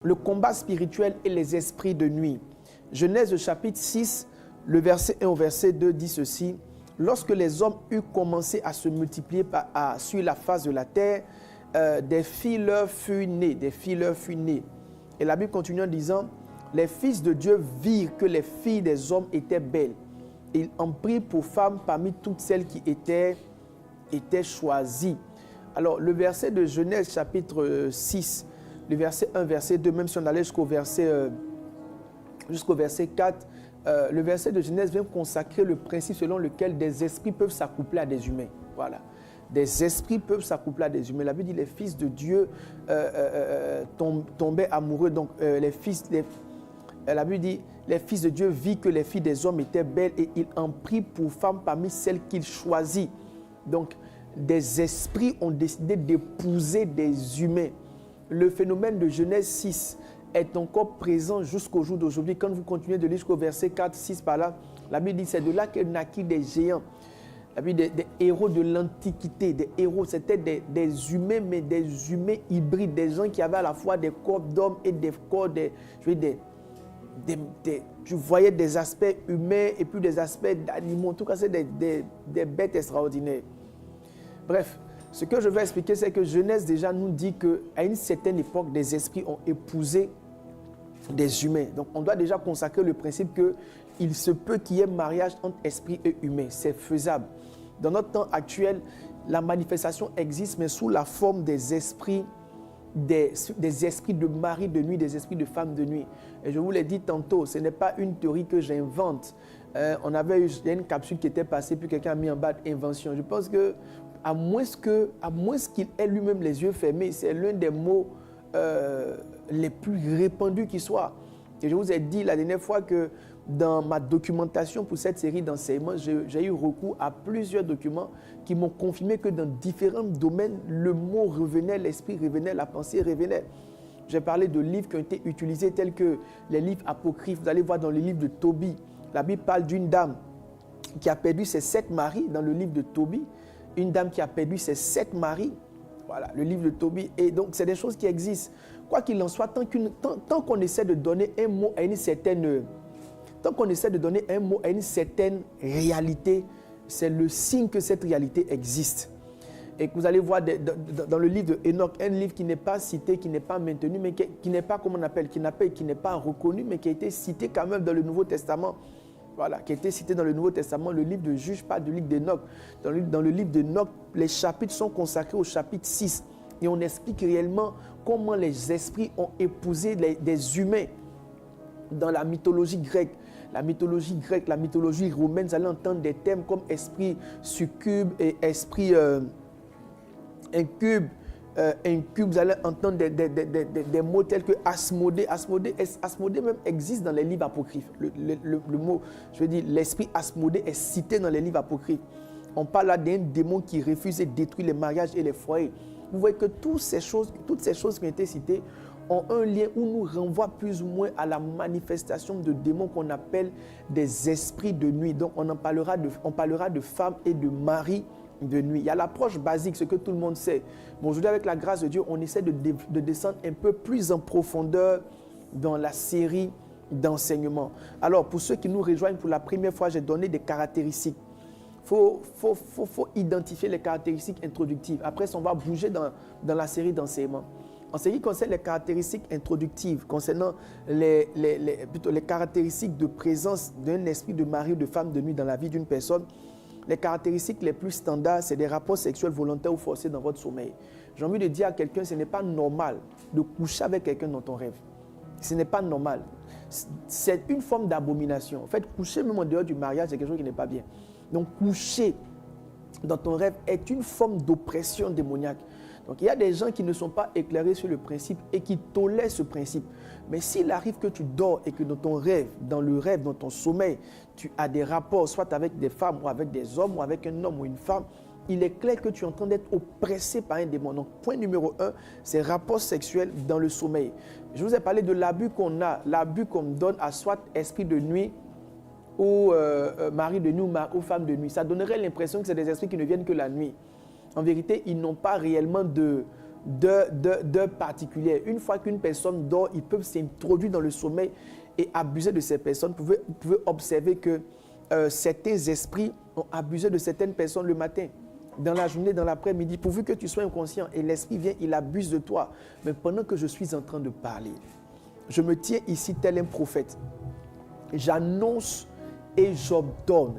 Le combat spirituel et les esprits de nuit. Genèse chapitre 6, le verset 1 au verset 2 dit ceci. Lorsque les hommes eurent commencé à se multiplier sur la face de la terre, des filles leur furent nées. Et la Bible continue en disant, les fils de Dieu virent que les filles des hommes étaient belles. Ils en prirent pour femmes parmi toutes celles qui étaient choisies. Alors, le verset de Genèse chapitre 6, le verset 1, verset 2, même si on allait jusqu'au verset 4, le verset de Genèse vient consacrer le principe selon lequel des esprits peuvent s'accoupler à des humains. Voilà. Des esprits peuvent s'accoupler à des humains. La Bible dit les fils de Dieu tombaient amoureux. Donc, la Bible dit les fils de Dieu virent que les filles des hommes étaient belles et ils en prirent pour femmes parmi celles qu'ils choisirent. Donc, des esprits ont décidé d'épouser des humains. Le phénomène de Genèse 6 est encore présent jusqu'au jour d'aujourd'hui. Quand vous continuez de lire jusqu'au verset 4, 6 par là, la Bible dit c'est de là que naquirent des géants. La Bible dit des héros de l'Antiquité, des héros, c'était des humains, mais des humains hybrides, des gens qui avaient à la fois des corps d'hommes et des corps tu voyais des aspects humains et puis des aspects d'animaux. En tout cas, c'est des bêtes extraordinaires. Bref. Ce que je vais expliquer, c'est que Genèse déjà nous dit qu'à une certaine époque, des esprits ont épousé des humains. Donc, on doit déjà consacrer le principe qu'il se peut qu'il y ait mariage entre esprits et humains. C'est faisable. Dans notre temps actuel, la manifestation existe, mais sous la forme des esprits, des esprits de mari de nuit, des esprits de femme de nuit. Et je vous l'ai dit tantôt, ce n'est pas une théorie que j'invente. Il y a une capsule qui était passée, puis quelqu'un a mis en bas invention. Je pense que à moins qu'il ait lui-même les yeux fermés, c'est l'un des mots les plus répandus qui soit. Et je vous ai dit la dernière fois que dans ma documentation pour cette série d'enseignements, j'ai eu recours à plusieurs documents qui m'ont confirmé que dans différents domaines, le mot revenait, l'esprit revenait, la pensée revenait. J'ai parlé de livres qui ont été utilisés tels que les livres apocryphes. Vous allez voir dans le livre de Tobie, la Bible parle d'une dame qui a perdu ses 7 maris dans le livre de Tobie. Une dame qui a perdu ses 7 maris. Voilà, le livre de Tobie. Et donc, c'est des choses qui existent. Quoi qu'il en soit, tant qu'on essaie de donner un mot à une certaine... Tant qu'on essaie de donner un mot à une certaine réalité, c'est le signe que cette réalité existe. Et que vous allez voir dans le livre de Enoch, un livre qui n'est pas cité, qui n'est pas maintenu, mais qui n'est pas, comment on appelle, qui n'est pas reconnu, mais qui a été cité quand même dans le Nouveau Testament. Voilà, qui a été cité dans le Nouveau Testament, le livre de Juge, pas du livre d'Enoch. Dans le livre d'Enoch, les chapitres sont consacrés au chapitre 6. Et on explique réellement comment les esprits ont épousé des humains dans la mythologie grecque. La mythologie romaine, vous allez entendre des thèmes comme esprit succube et esprit incube. Vous allez entendre des mots tels que Asmodée. Asmodée même existe dans les livres apocryphes. Le mot, je veux dire, l'esprit Asmodée est cité dans les livres apocryphes. On parle là d'un démon qui refuse et détruit les mariages et les foyers. Vous voyez que toutes ces choses qui ont été citées ont un lien où nous renvoient plus ou moins à la manifestation de démons qu'on appelle des esprits de nuit. Donc on parlera de femmes et de maris de nuit. Il y a l'approche basique, ce que tout le monde sait. Bon, aujourd'hui, avec la grâce de Dieu, on essaie de descendre un peu plus en profondeur dans la série d'enseignements. Alors, pour ceux qui nous rejoignent pour la première fois, j'ai donné des caractéristiques. Faut identifier les caractéristiques introductives. Après, on va bouger dans la série d'enseignements. En ce qui concerne les caractéristiques introductives, concernant les caractéristiques de présence d'un esprit de mari ou de femme de nuit dans la vie d'une personne, les caractéristiques les plus standards, c'est des rapports sexuels volontaires ou forcés dans votre sommeil. J'ai envie de dire à quelqu'un, ce n'est pas normal de coucher avec quelqu'un dans ton rêve. Ce n'est pas normal. C'est une forme d'abomination. En fait, coucher même en dehors du mariage, c'est quelque chose qui n'est pas bien. Donc, coucher dans ton rêve est une forme d'oppression démoniaque. Donc, il y a des gens qui ne sont pas éclairés sur le principe et qui tolèrent ce principe. Mais s'il arrive que tu dors et que dans ton rêve, dans ton sommeil, tu as des rapports, soit avec des femmes ou avec des hommes ou avec un homme ou une femme, il est clair que tu es en train d'être oppressé par un démon. Donc, point numéro 1, c'est rapport sexuel dans le sommeil. Je vous ai parlé de l'abus qu'on a, l'abus qu'on donne à soit esprit de nuit ou mari de nuit ou femme de nuit. Ça donnerait l'impression que c'est des esprits qui ne viennent que la nuit. En vérité, ils n'ont pas réellement d'heures particulières. Une fois qu'une personne dort, ils peuvent s'introduire dans le sommeil et abuser de ces personnes. Vous pouvez observer que certains esprits ont abusé de certaines personnes le matin, dans la journée, dans l'après-midi, pourvu que tu sois inconscient. Et l'esprit vient, il abuse de toi. Mais pendant que je suis en train de parler, je me tiens ici tel un prophète. J'annonce et j'ordonne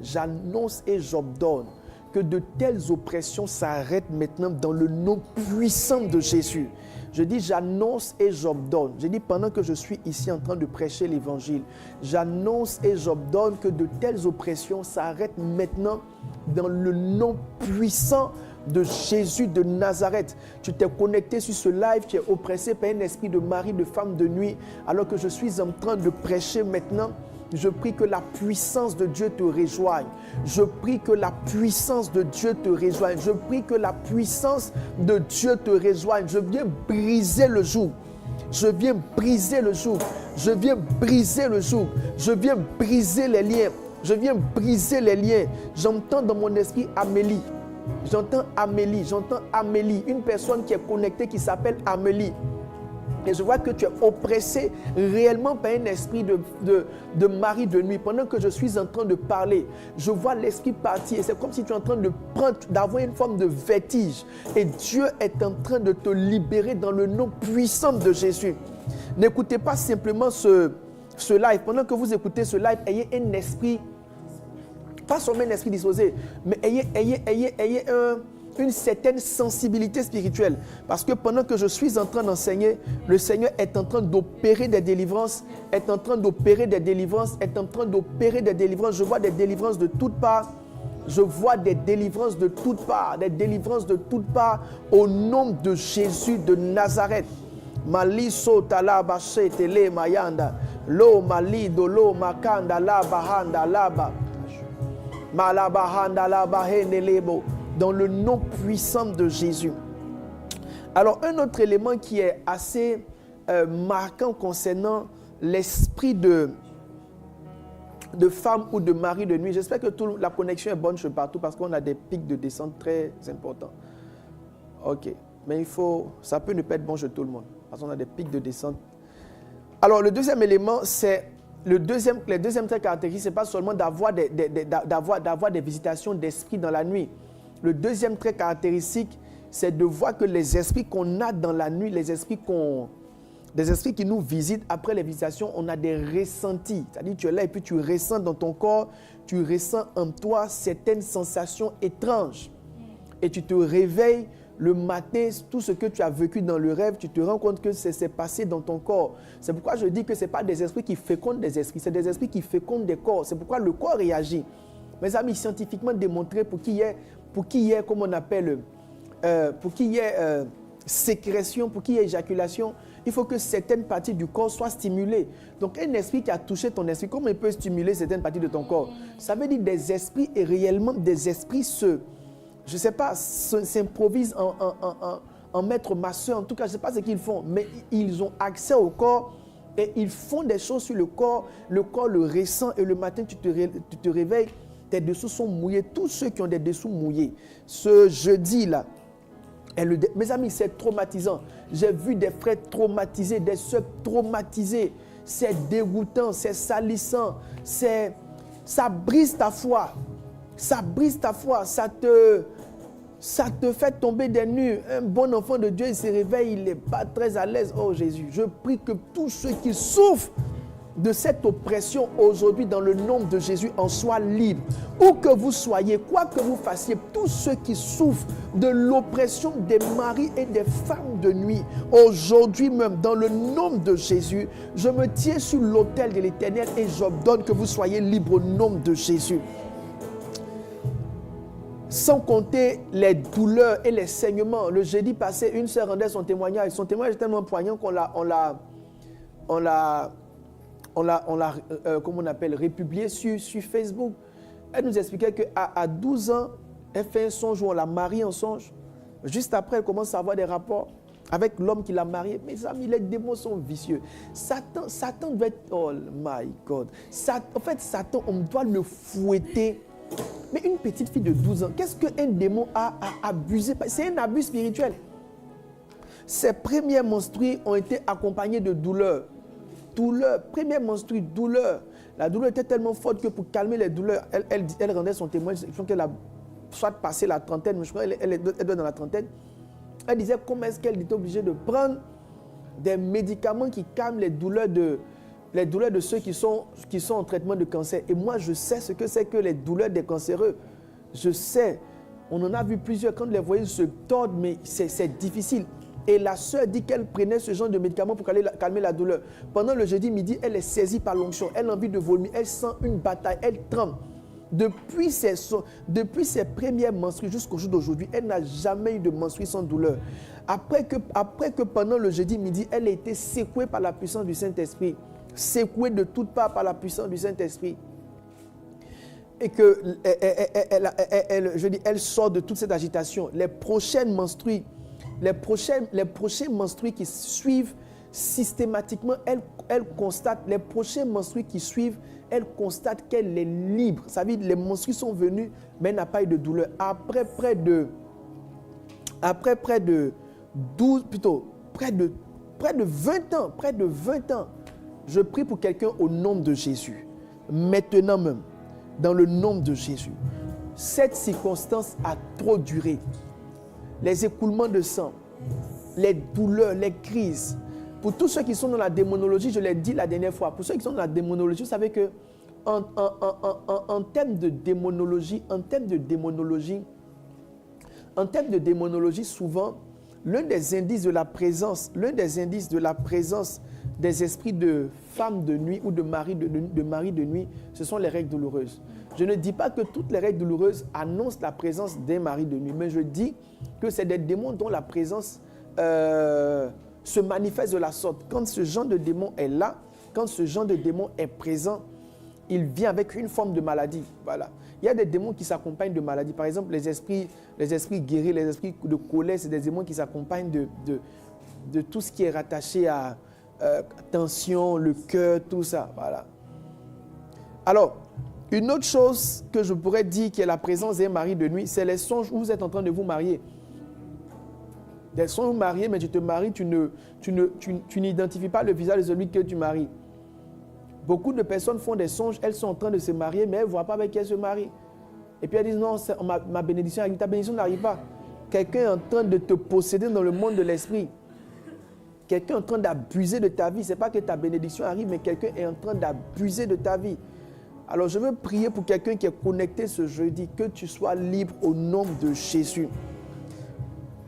que de telles oppressions s'arrêtent maintenant dans le nom puissant de Jésus. Je dis j'annonce et j'ordonne. Je dis pendant que je suis ici en train de prêcher l'évangile, j'annonce et j'ordonne que de telles oppressions s'arrêtent maintenant dans le nom puissant de Jésus de Nazareth. Tu t'es connecté sur ce live, tu es oppressé par un esprit de mari, de femme de nuit, alors que je suis en train de prêcher maintenant. Je prie que la puissance de Dieu te rejoigne. Je prie que la puissance de Dieu te rejoigne. Je prie que la puissance de Dieu te rejoigne. Je viens briser le joug. Je viens briser le joug. Je viens briser le joug. Je viens briser les liens. Je viens briser les liens. J'entends dans mon esprit Amélie. J'entends Amélie, une personne qui est connectée qui s'appelle Amélie. Et je vois que tu es oppressé réellement par un esprit de mari de nuit. Pendant que je suis en train de parler, je vois l'esprit partir. Et c'est comme si tu es en train d'avoir une forme de vertige. Et Dieu est en train de te libérer dans le nom puissant de Jésus. N'écoutez pas simplement ce live. Pendant que vous écoutez ce live, ayez un esprit, pas seulement un esprit disposé, mais ayez une certaine sensibilité spirituelle. Parce que pendant que je suis en train d'enseigner, le Seigneur est en train d'opérer des délivrances, est en train d'opérer des délivrances. Je vois des délivrances de toutes parts. Je vois des délivrances de toutes parts, au nom de Jésus de Nazareth. Maliso talaba tele mayanda lo malido lo makanda la bahanda laba malabahanda la bahende lebo. Dans le nom puissant de Jésus. Alors, un autre élément qui est assez marquant concernant l'esprit de femme ou de mari de nuit. J'espère que la connexion est bonne chez partout parce qu'on a des pics de descente très importants. Ok, mais ça peut ne pas être bon chez tout le monde parce qu'on a des pics de descente. Alors, le deuxième élément, c'est les deuxième trait caractéristique, ce n'est pas seulement d'avoir des visitations d'esprit dans la nuit. Le deuxième trait caractéristique, c'est de voir que les esprits qu'on a dans la nuit, des esprits qui nous visitent après les visitations, on a des ressentis. C'est-à-dire tu es là et puis tu ressens dans ton corps, tu ressens en toi certaines sensations étranges. Et tu te réveilles le matin, tout ce que tu as vécu dans le rêve, tu te rends compte que c'est passé dans ton corps. C'est pourquoi je dis que ce n'est pas des esprits qui fécondent des esprits, c'est des esprits qui fécondent des corps. C'est pourquoi le corps réagit. Mes amis, scientifiquement démontré pour qu'il y ait, comme on appelle, pour qu'il y ait sécrétion, pour qu'il y ait éjaculation, il faut que certaines parties du corps soient stimulées. Donc un esprit qui a touché ton esprit, comment il peut stimuler certaines parties de ton corps? Ça veut dire des esprits, et réellement des esprits s'improvisent en maître masseur. En tout cas, je ne sais pas ce qu'ils font, mais ils ont accès au corps et ils font des choses sur le corps le ressent et le matin tu te réveilles, tes dessous sont mouillés. Tous ceux qui ont des dessous mouillés, ce jeudi-là, mes amis, c'est traumatisant. J'ai vu des frères traumatisés, des sœurs traumatisées. C'est dégoûtant, c'est salissant. Ça brise ta foi. Ça brise ta foi. Ça te fait tomber des nues. Un bon enfant de Dieu, il se réveille, il n'est pas très à l'aise. Oh Jésus, je prie que tous ceux qui souffrent de cette oppression aujourd'hui dans le nom de Jésus en soient libres. Où que vous soyez, quoi que vous fassiez, tous ceux qui souffrent de l'oppression des maris et des femmes de nuit, aujourd'hui même dans le nom de Jésus, je me tiens sur l'autel de l'Éternel et j'ordonne que vous soyez libres au nom de Jésus. Sans compter les douleurs et les saignements. Le jeudi passé, une sœur rendait son témoignage. Son témoignage est tellement poignant qu'on l'a républié sur Facebook. Elle nous expliquait qu'à 12 ans, elle fait un songe où on la marie en songe. Juste après, elle commence à avoir des rapports avec l'homme qui l'a mariée. Mes amis, les démons sont vicieux. Satan doit être... Oh my God. En fait, Satan, on doit le fouetter. Mais une petite fille de 12 ans, qu'est-ce qu'un démon a abusé? C'est un abus spirituel. Ses premières menstrues ont été accompagnées de douleurs. Douleur, première menstrue, douleur. La douleur était tellement forte que pour calmer les douleurs, elle rendait son témoin. Je pense qu'elle a soit passé la trentaine, je crois qu'elle est dans la trentaine. Elle disait comment est-ce qu'elle était obligée de prendre des médicaments qui calment les douleurs de ceux qui sont en traitement de cancer. Et moi, je sais ce que c'est que les douleurs des cancéreux. Je sais. On en a vu plusieurs. Quand les voyelles se tordent, mais c'est difficile. Et la sœur dit qu'elle prenait ce genre de médicaments pour calmer la douleur. Pendant le jeudi midi, elle est saisie par l'onction. Elle a envie de vomir. Elle sent une bataille. Elle tremble. Depuis ses premières menstrues jusqu'au jour d'aujourd'hui, elle n'a jamais eu de menstrues sans douleur. Après que pendant le jeudi midi, elle a été secouée par la puissance du Saint-Esprit. Secouée de toutes parts par la puissance du Saint-Esprit. Et que elle sort de toute cette agitation. Les prochaines menstrues qui suivent systématiquement, elle constate, les prochaines menstrues qui suivent, elle constate qu'elle est libre. Ça veut dire les menstrues sont venues, mais elle n'a pas eu de douleur. Après près de 20 ans, je prie pour quelqu'un au nom de Jésus. Maintenant même, dans le nom de Jésus. Cette circonstance a trop duré. Les écoulements de sang, les douleurs, les crises. Pour tous ceux qui sont dans la démonologie, je l'ai dit la dernière fois, pour ceux qui sont dans la démonologie, vous savez que en termes de démonologie, souvent, l'un des indices de la présence des esprits de femmes de nuit ou de mari de nuit, ce sont les règles douloureuses. Je ne dis pas que toutes les règles douloureuses annoncent la présence d'un mari de nuit, mais je dis que c'est des démons dont la présence se manifeste de la sorte. Quand ce genre de démon est là, quand ce genre de démon est présent, il vient avec une forme de maladie. Voilà. Il y a des démons qui s'accompagnent de maladies. Par exemple, les esprits guéris, les esprits de colère, c'est des démons qui s'accompagnent de tout ce qui est rattaché à tension, le cœur, tout ça. Voilà. Alors, une autre chose que je pourrais dire qui est la présence d'un mari de nuit, c'est les songes où vous êtes en train de vous marier. Des songes où vous mariez, mais tu te maries, tu n'identifies pas le visage de celui que tu maries. Beaucoup de personnes font des songes, elles sont en train de se marier, mais elles ne voient pas avec qui elles se marient. Et puis elles disent non, ma bénédiction arrive. Ta bénédiction n'arrive pas. Quelqu'un est en train de te posséder dans le monde de l'esprit. Quelqu'un est en train d'abuser de ta vie. Ce n'est pas que ta bénédiction arrive, mais quelqu'un est en train d'abuser de ta vie. Alors je veux prier pour quelqu'un qui est connecté ce jeudi, que tu sois libre au nom de Jésus.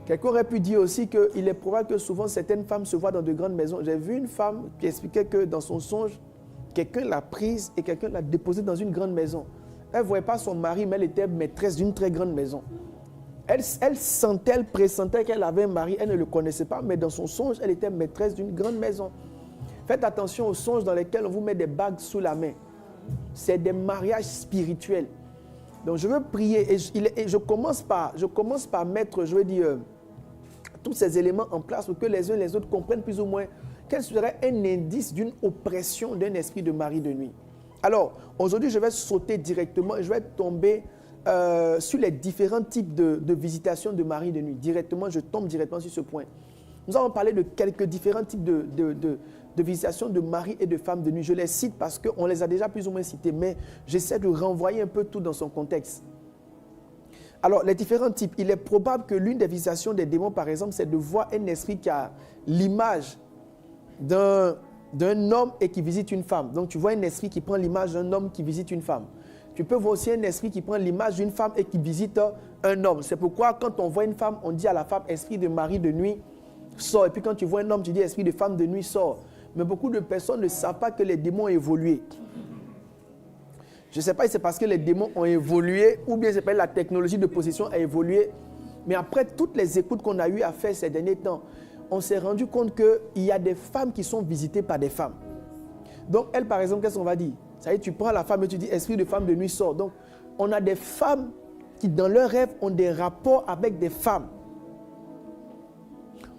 Quelqu'un aurait pu dire aussi qu'il est probable que souvent certaines femmes se voient dans de grandes maisons. J'ai vu une femme qui expliquait que dans son songe, quelqu'un l'a prise et quelqu'un l'a déposée dans une grande maison. Elle ne voyait pas son mari, mais elle était maîtresse d'une très grande maison. Elle sentait, elle pressentait qu'elle avait un mari, elle ne le connaissait pas, mais dans son songe, elle était maîtresse d'une grande maison. Faites attention aux songes dans lesquels on vous met des bagues sous la main. C'est des mariages spirituels. Donc je veux prier et je commence par mettre, je veux dire, tous ces éléments en place pour que les uns et les autres comprennent plus ou moins quel serait un indice d'une oppression d'un esprit de mari de nuit. Alors, aujourd'hui, je vais sauter directement et je vais tomber sur les différents types de visitations de mari de nuit. Directement, je tombe directement sur ce point. Nous allons parler de quelques différents types de visitations de mari et de femme de nuit. Je les cite parce qu'on les a déjà plus ou moins cités, mais j'essaie de renvoyer un peu tout dans son contexte. Alors, les différents types, il est probable que l'une des visitations des démons, par exemple, c'est de voir un esprit qui a l'image d'un homme et qui visite une femme. Donc, tu vois un esprit qui prend l'image d'un homme qui visite une femme. Tu peux voir aussi un esprit qui prend l'image d'une femme et qui visite un homme. C'est pourquoi, quand on voit une femme, on dit à la femme, esprit de mari de nuit, sort. Et puis, quand tu vois un homme, tu dis, esprit de femme de nuit, sort. Mais beaucoup de personnes ne savent pas que les démons ont évolué. Je ne sais pas si c'est parce que les démons ont évolué ou bien c'est parce que la technologie de possession a évolué. Mais après toutes les écoutes qu'on a eu à faire ces derniers temps, on s'est rendu compte qu'il y a des femmes qui sont visitées par des femmes. Donc, elle, par exemple, qu'est-ce qu'on va dire? Ça y est, tu prends la femme et tu dis, esprit de femme de nuit sort. Donc, on a des femmes qui, dans leurs rêves, ont des rapports avec des femmes.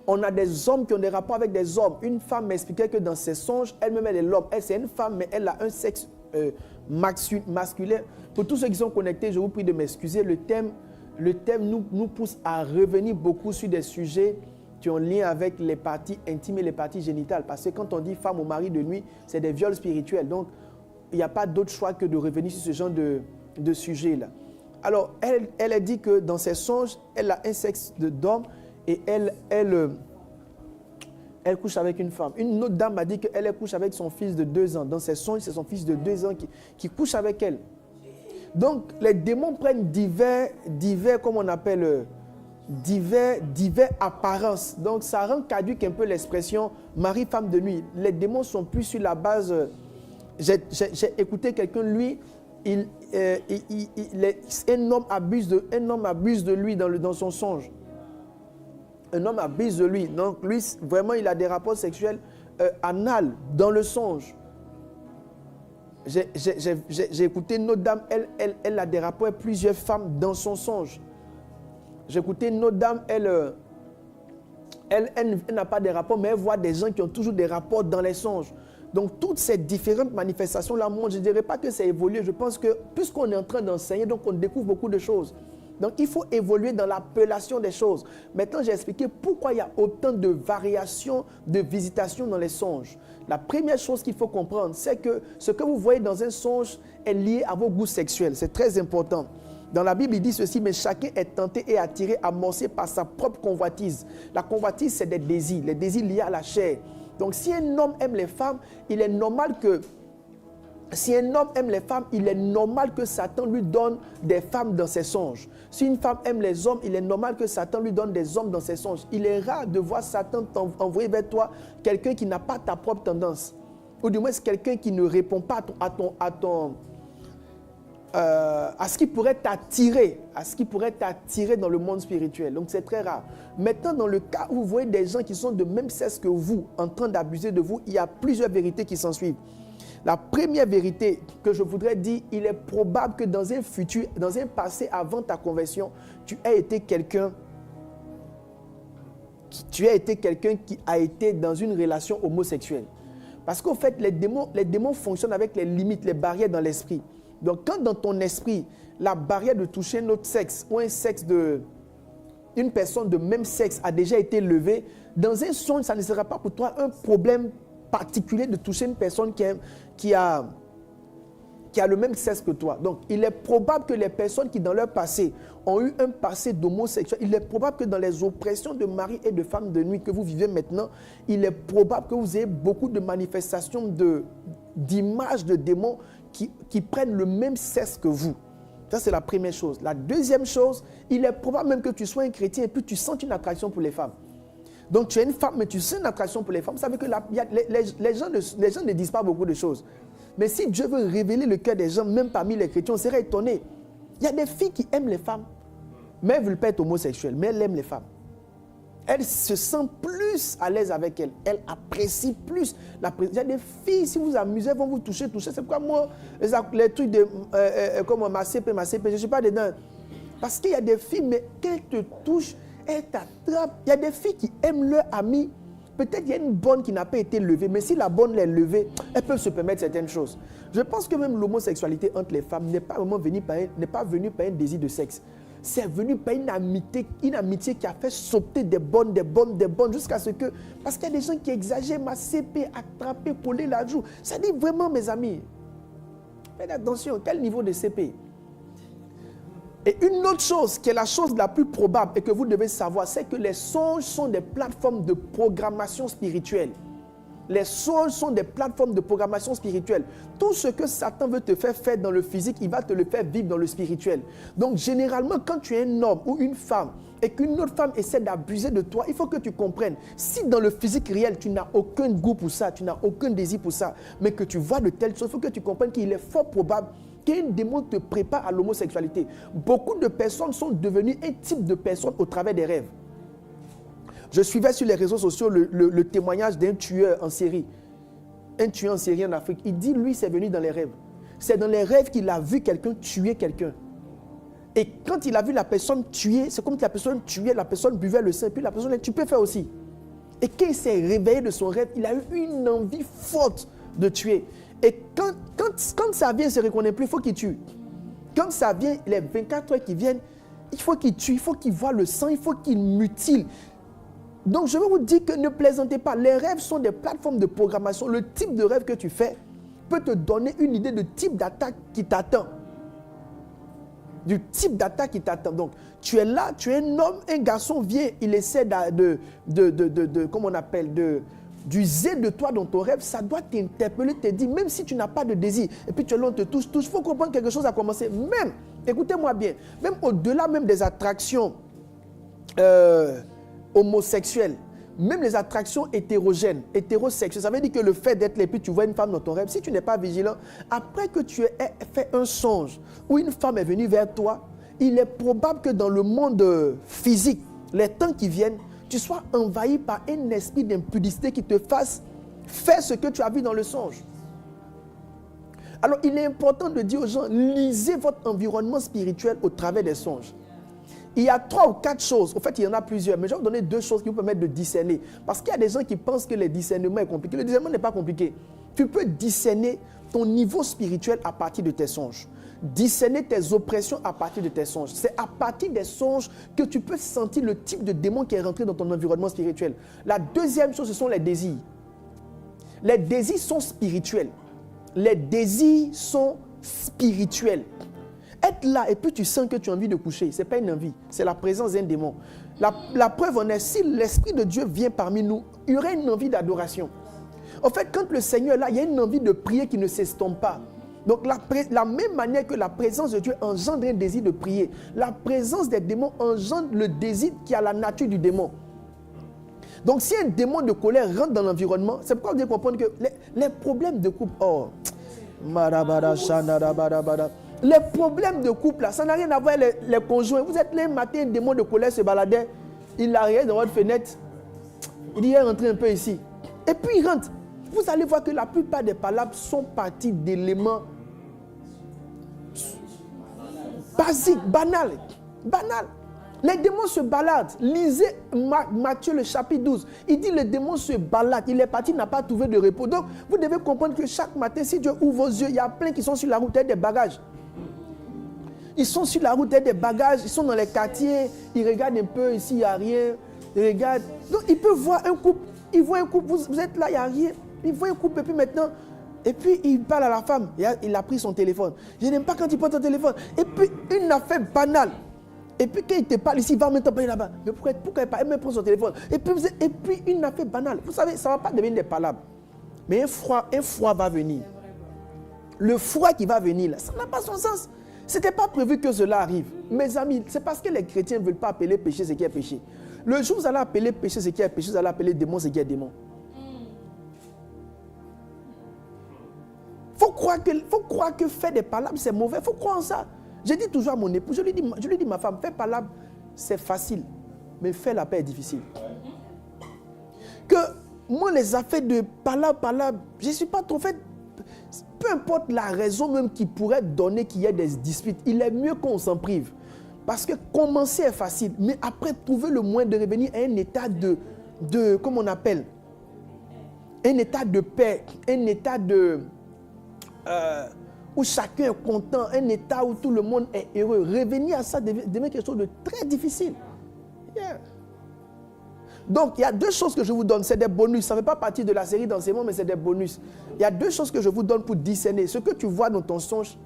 On a des hommes qui ont des rapports avec des hommes. Une femme m'expliquait que dans ses songes, elle-même, elle est l'homme. Elle, c'est une femme, mais elle a un sexe masculin. Pour tous ceux qui sont connectés, je vous prie de m'excuser. Le thème nous pousse à revenir beaucoup sur des sujets tu es en lien avec les parties intimes et les parties génitales. Parce que quand on dit femme au mari de nuit, c'est des viols spirituels. Donc, il n'y a pas d'autre choix que de revenir sur ce genre de sujet-là. Alors, elle a dit que dans ses songes, elle a un sexe d'homme et elle couche avec une femme. Une autre dame m'a dit qu'elle couche avec son fils de 2 ans. Dans ses songes, c'est son fils de 2 ans qui couche avec elle. Donc, les démons prennent divers comme on appelle, divers apparences. Donc, ça rend caduque un peu l'expression mari, femme de nuit. Les démons sont plus sur la base... J'ai écouté quelqu'un, lui, un homme abuse de lui dans son songe. Un homme abuse de lui. Donc, lui, vraiment, il a des rapports sexuels anal dans le songe. J'ai écouté une autre dame, elle a des rapports avec plusieurs femmes dans son songe. J'ai écouté une autre dame, elle n'a pas de rapports, mais elle voit des gens qui ont toujours des rapports dans les songes. Donc, toutes ces différentes manifestations-là, moi, je ne dirais pas que c'est évolué. Je pense que, puisqu'on est en train d'enseigner, donc on découvre beaucoup de choses. Donc, il faut évoluer dans l'appellation des choses. Maintenant, j'ai expliqué pourquoi il y a autant de variations de visitation dans les songes. La première chose qu'il faut comprendre, c'est que ce que vous voyez dans un songe est lié à vos goûts sexuels. C'est très important. Dans la Bible, il dit ceci, mais chacun est tenté et attiré, amorcé par sa propre convoitise. La convoitise, c'est des désirs, les désirs liés à la chair. Donc, si un homme aime les femmes, il est normal que Satan lui donne des femmes dans ses songes. Si une femme aime les hommes, il est normal que Satan lui donne des hommes dans ses songes. Il est rare de voir Satan envoyer vers toi quelqu'un qui n'a pas ta propre tendance. Ou du moins, c'est quelqu'un qui ne répond pas à ce qui pourrait t'attirer, dans le monde spirituel. Donc, c'est très rare. Maintenant, dans le cas où vous voyez des gens qui sont de même sexe que vous, en train d'abuser de vous, il y a plusieurs vérités qui s'ensuivent. La première vérité que je voudrais dire, il est probable que dans un futur, dans un passé avant ta conversion, tu as été quelqu'un qui a été dans une relation homosexuelle. Parce qu'au fait, les démons fonctionnent avec les limites, les barrières dans l'esprit. Donc, quand dans ton esprit, la barrière de toucher un autre sexe ou un sexe une personne de même sexe a déjà été levée, dans un songe, ça ne sera pas pour toi un problème particulier de toucher une personne qui a le même sexe que toi. Donc, il est probable que les personnes qui, dans leur passé, ont eu un passé d'homosexuel, il est probable que dans les oppressions de mari et de femme de nuit que vous vivez maintenant, il est probable que vous ayez beaucoup de manifestations d'images de démons qui prennent le même sexe que vous. Ça, c'est la première chose. La deuxième chose, il est probable même que tu sois un chrétien et puis tu sens une attraction pour les femmes. Donc, tu es une femme, mais tu sens une attraction pour les femmes. Vous savez que les gens ne disent pas beaucoup de choses. Mais si Dieu veut révéler le cœur des gens, même parmi les chrétiens, on serait étonné. Il y a des filles qui aiment les femmes, mais elles ne veulent pas être homosexuelles, mais elles aiment les femmes. Elles se sentent plus à l'aise avec elles. Elles apprécient plus la présence. Il y a des filles, si vous vous amusez, elles vont vous toucher. C'est pourquoi moi, les trucs comme ma CP, je ne suis pas dedans. Parce qu'il y a des filles, mais qu'elles te touchent, elles t'attrapent. Il y a des filles qui aiment leur ami. Peut-être qu'il y a une bonne qui n'a pas été levée, mais si la bonne l'est levée, elles peuvent se permettre certaines choses. Je pense que même l'homosexualité entre les femmes n'est pas venue par un désir de sexe. C'est venu par une amitié qui a fait sauter des bonnes, jusqu'à ce que... Parce qu'il y a des gens qui exagèrent, ma CP, attraper, coller la joue. Ça dit vraiment, mes amis, faites attention, quel niveau de CP? Et une autre chose, qui est la chose la plus probable et que vous devez savoir, c'est que les songes sont des plateformes de programmation spirituelle. Les songes sont des plateformes de programmation spirituelle. Tout ce que Satan veut te faire dans le physique, il va te le faire vivre dans le spirituel. Donc, généralement, quand tu es un homme ou une femme et qu'une autre femme essaie d'abuser de toi, il faut que tu comprennes. Si dans le physique réel, tu n'as aucun goût pour ça, tu n'as aucun désir pour ça, mais que tu vois de telles choses, il faut que tu comprennes qu'il est fort probable qu'un démon te prépare à l'homosexualité. Beaucoup de personnes sont devenues un type de personne au travers des rêves. Je suivais sur les réseaux sociaux le témoignage d'un tueur en série. Un tueur en série en Afrique. Il dit, lui, c'est venu dans les rêves. C'est dans les rêves qu'il a vu quelqu'un tuer quelqu'un. Et quand il a vu la personne tuer, c'est comme si la personne tuait, la personne buvait le sang, et puis la personne dit, tu peux faire aussi. Et quand il s'est réveillé de son rêve, il a eu une envie forte de tuer. Et quand ça vient, il ne se reconnaît plus, il faut qu'il tue. Quand ça vient, les 24 heures qui viennent, il faut qu'il tue, il faut qu'il voie le sang, il faut qu'il mutile. Donc, je veux vous dire que ne plaisantez pas. Les rêves sont des plateformes de programmation. Le type de rêve que tu fais peut te donner une idée de type d'attaque qui t'attend. Du type d'attaque qui t'attend. Donc, tu es là, tu es un homme, un garçon vient, il essaie comment on appelle, d'user de toi dans ton rêve, ça doit t'interpeller, te dire, même si tu n'as pas de désir, et puis tu es là, on te touche, il faut comprendre que quelque chose a commencé. Même, écoutez-moi bien, même au-delà même des attractions homosexuelles, même les attractions hétérosexuelles, ça veut dire que le fait d'être là et puis tu vois une femme dans ton rêve, si tu n'es pas vigilant, après que tu aies fait un songe où une femme est venue vers toi, il est probable que dans le monde physique, les temps qui viennent, tu sois envahi par un esprit d'impudicité qui te fasse faire ce que tu as vu dans le songe. Alors, il est important de dire aux gens, lisez votre environnement spirituel au travers des songes. Il y a 3 ou 4 choses, en fait il y en a plusieurs, mais je vais vous donner 2 choses qui vous permettent de discerner. Parce qu'il y a des gens qui pensent que le discernement est compliqué. Le discernement n'est pas compliqué. Tu peux discerner ton niveau spirituel à partir de tes songes. Discerner tes oppressions à partir de tes songes. C'est à partir des songes que tu peux sentir le type de démon qui est rentré dans ton environnement spirituel. La deuxième chose, ce sont les désirs. Les désirs sont spirituels. Les désirs sont spirituels. Être là et puis tu sens que tu as envie de coucher, ce n'est pas une envie, c'est la présence d'un démon. La preuve en est, si l'Esprit de Dieu vient parmi nous, il y aurait une envie d'adoration. En fait, quand le Seigneur est là, il y a une envie de prier qui ne s'estompe pas. Donc, la même manière que la présence de Dieu engendre un désir de prier, la présence des démons engendre le désir qui a la nature du démon. Donc, si un démon de colère rentre dans l'environnement, c'est pourquoi vous devez comprendre que les problèmes de couple, les problèmes de couple, là, ça n'a rien à voir avec les conjoints. Vous êtes là un matin, un démon de colère se baladait, il arrive dans votre fenêtre, il dit, il est rentré un peu ici. Et puis il rentre. Vous allez voir que la plupart des palabres sont parties d'éléments basiques, banals. Les démons se baladent. Lisez Matthieu le chapitre 12. Il dit le démon se balade. Il est parti, il n'a pas trouvé de repos. Donc, vous devez comprendre que chaque matin, si Dieu ouvre vos yeux, il y a plein qui sont sur la route avec des bagages. Ils sont sur la route avec des bagages, ils sont dans les quartiers, ils regardent un peu, ici il n'y a rien. Ils regardent. Donc, ils peuvent voir un couple. Ils voient un couple, vous êtes là, il n'y a rien. Ils voient un couple et puis maintenant, et puis il parle à la femme. Il a pris son téléphone. Je n'aime pas quand il prend ton téléphone. Et puis, une affaire banale. Et puis quand il te parle ici, il va maintenant parler là-bas. Mais pourquoi il parle? Il me prend son téléphone. Et puis une affaire banale. Vous savez, ça ne va pas devenir des palabres. Mais un froid va venir. Le froid qui va venir, là, ça n'a pas son sens. Ce n'était pas prévu que cela arrive. Mes amis, c'est parce que les chrétiens ne veulent pas appeler péché ce qui est péché. Le jour où vous allez appeler péché ce qui est péché, vous allez appeler démon ce qui est démon. Faut croire que faire des palabres, c'est mauvais. Il faut croire en ça. Je dis toujours à mon époux, je lui dis ma femme, faire palabres, c'est facile. Mais faire la paix est difficile. Que moi, les affaires de palabres, je ne suis pas trop fait. Peu importe la raison même qui pourrait donner qu'il y ait des disputes, il est mieux qu'on s'en prive. Parce que commencer est facile, mais après trouver le moyen de revenir à un état de comment on appelle, un état de paix, un état de où chacun est content, un état où tout le monde est heureux. Revenir à ça devient quelque chose de très difficile. Yeah. Donc, il y a 2 choses que je vous donne, c'est des bonus. Ça ne fait pas partie de la série d'enseignements, mais c'est des bonus. Il y a 2 choses que je vous donne pour discerner. Ce que tu vois dans ton songe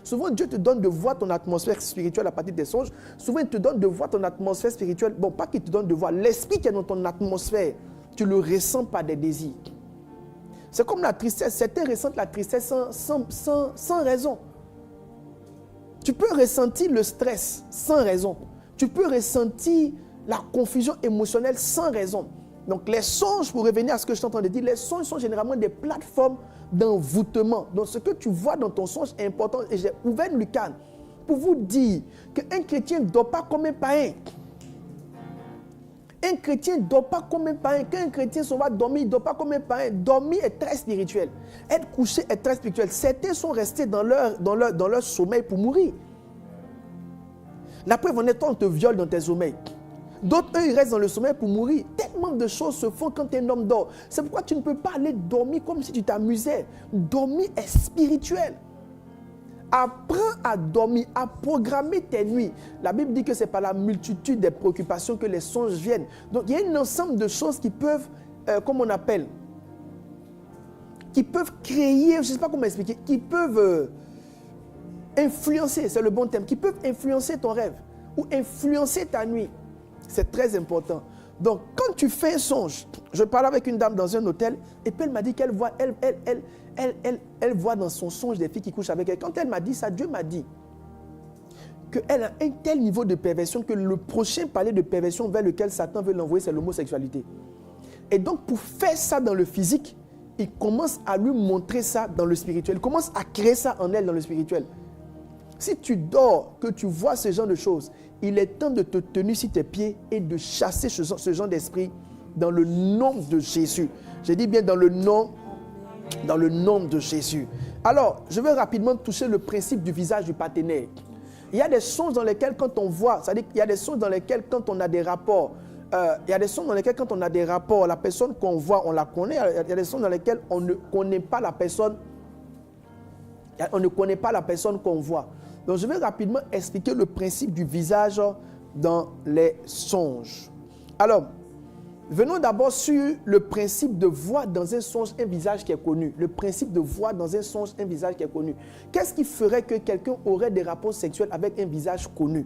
souvent, Dieu te donne de voir ton atmosphère spirituelle à partir des songes. Souvent, il te donne de voir ton atmosphère spirituelle. Bon, pas qu'il te donne de voir. L'esprit qui est dans ton atmosphère, tu le ressens par des désirs. C'est comme la tristesse. Certains ressentent la tristesse sans raison. Tu peux ressentir le stress sans raison. Tu peux ressentir la confusion émotionnelle sans raison. Donc les songes, pour revenir à ce que je suis en train de dire, les songes sont généralement des plateformes d'envoûtement. Donc ce que tu vois dans ton songe est important. Et j'ai ouvert une lucarne pour vous dire qu'un chrétien ne dort pas comme un païen. Un chrétien ne dort pas comme un païen. Quand un chrétien s'en va dormir, il ne dort pas comme un païen. Dormir est très spirituel. Être couché est très spirituel. Certains sont restés dans leur sommeil pour mourir. La preuve en est, on te viole dans tes sommeils. D'autres, eux, ils restent dans le sommeil pour mourir. Tellement de choses se font quand un homme dort. C'est pourquoi tu ne peux pas aller dormir comme si tu t'amusais. Dormir est spirituel. Apprends à dormir, à programmer tes nuits. La Bible dit que c'est par la multitude des préoccupations que les songes viennent. Donc, il y a un ensemble de choses qui peuvent, comment on appelle, qui peuvent créer, je ne sais pas comment expliquer, qui peuvent influencer, c'est le bon terme, qui peuvent influencer ton rêve ou influencer ta nuit. C'est très important. Donc, quand tu fais un songe, je parlais avec une dame dans un hôtel, et puis elle m'a dit qu'elle voit, elle voit dans son songe des filles qui couchent avec elle. Quand elle m'a dit ça, Dieu m'a dit qu'elle a un tel niveau de perversion que le prochain palier de perversion vers lequel Satan veut l'envoyer, c'est l'homosexualité. Et donc, pour faire ça dans le physique, il commence à lui montrer ça dans le spirituel. Il commence à créer ça en elle dans le spirituel. Si tu dors, que tu vois ce genre de choses, il est temps de te tenir sur tes pieds et de chasser ce genre d'esprit dans le nom de Jésus. Je dis bien dans le nom de Jésus. Alors, je vais rapidement toucher le principe du visage du partenaire. Il y a des songes dans lesquels quand on voit, c'est-à-dire qu'il y a des songes dans lesquels quand on a des rapports, il y a des songes dans lesquels quand on a des rapports, la personne qu'on voit, on la connaît. Il y a des songes dans lesquels on ne connaît pas la personne, qu'on voit. Donc, je vais rapidement expliquer le principe du visage dans les songes. Alors, venons d'abord sur le principe de voir dans un songe un visage qui est connu. Le principe de voir dans un songe un visage qui est connu. Qu'est-ce qui ferait que quelqu'un aurait des rapports sexuels avec un visage connu?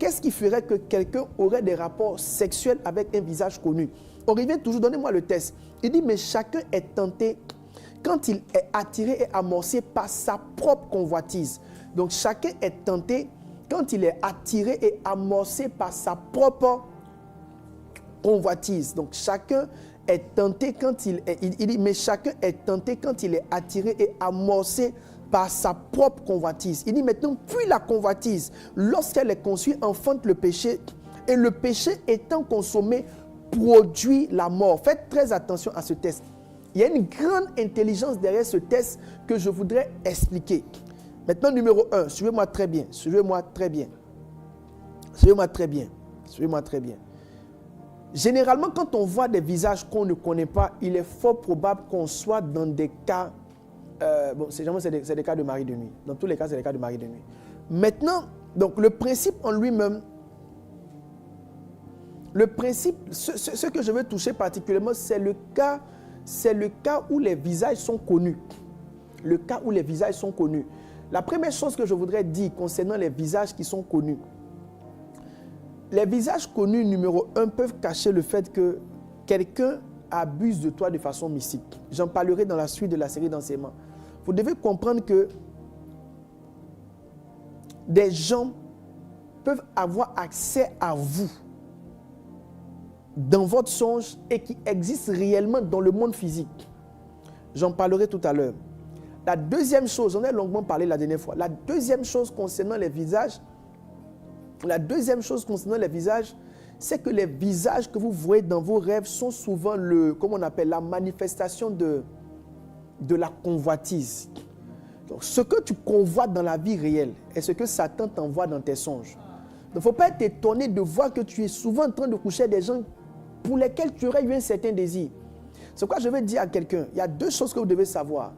Qu'est-ce qui ferait que quelqu'un aurait des rapports sexuels avec un visage connu? On revient toujours, donnez-moi le test. Il dit, mais chacun est tenté quand il est attiré et amorcé par sa propre convoitise. Donc, chacun est tenté quand il est attiré et amorcé par sa propre convoitise. Donc, chacun est tenté quand il dit, mais chacun est tenté quand il est attiré et amorcé par sa propre convoitise. Il dit maintenant, puis la convoitise, lorsqu'elle est conçue, enfante le péché, et le péché étant consommé, produit la mort. Faites très attention à ce test. Il y a une grande intelligence derrière ce test que je voudrais expliquer. Maintenant, numéro 1, suivez-moi très bien, suivez-moi très bien. Suivez-moi très bien, suivez-moi très bien. Généralement, quand on voit des visages qu'on ne connaît pas, il est fort probable qu'on soit dans des cas, c'est des cas de mari de nuit. Dans tous les cas, c'est des cas de mari de nuit. Maintenant, donc le principe en lui-même, le principe, ce que je veux toucher particulièrement, c'est le cas où les visages sont connus. Le cas où les visages sont connus. La première chose que je voudrais dire concernant les visages qui sont connus, les visages connus, numéro 1, peuvent cacher le fait que quelqu'un abuse de toi de façon mystique. J'en parlerai dans la suite de la série d'enseignements. Vous devez comprendre que des gens peuvent avoir accès à vous dans votre songe et qui existent réellement dans le monde physique. J'en parlerai tout à l'heure. La deuxième chose, j'en ai longuement parlé la dernière fois, la deuxième chose concernant les visages, c'est que les visages que vous voyez dans vos rêves sont souvent la manifestation de la convoitise. Donc, ce que tu convoites dans la vie réelle est ce que Satan t'envoie dans tes songes. Donc, il ne faut pas être étonné de voir que tu es souvent en train de coucher avec des gens pour lesquels tu aurais eu un certain désir. C'est pourquoi je vais dire à quelqu'un, il y a deux choses que vous devez savoir.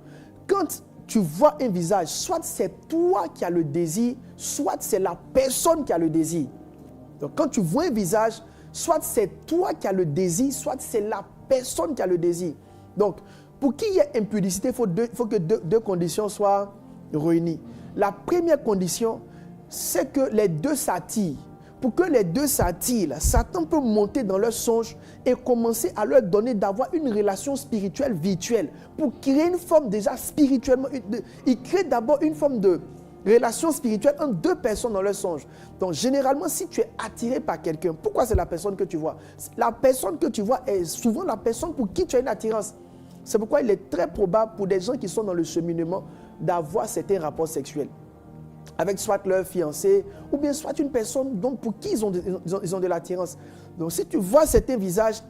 Quand tu vois un visage, soit c'est toi qui as le désir, soit c'est la personne qui a le désir. Donc quand tu vois un visage, soit c'est toi qui as le désir, soit c'est la personne qui a le désir. Donc, pour qu'il y ait impudicité, il faut que deux conditions soient réunies. La première condition, c'est que les deux s'attirent. Pour que les deux s'attirent, Satan peut monter dans leur songe et commencer à leur donner d'avoir une relation spirituelle virtuelle. Pour créer une forme déjà spirituellement, il crée d'abord une forme de relation spirituelle entre deux personnes dans leur songe. Donc généralement, si tu es attiré par quelqu'un, pourquoi c'est la personne que tu vois? La personne que tu vois est souvent la personne pour qui tu as une attirance. C'est pourquoi il est très probable pour des gens qui sont dans le cheminement d'avoir certains rapports sexuels avec soit leur fiancé, ou bien soit une personne pour qui ils ont de l'attirance. Donc si tu vois certains visages,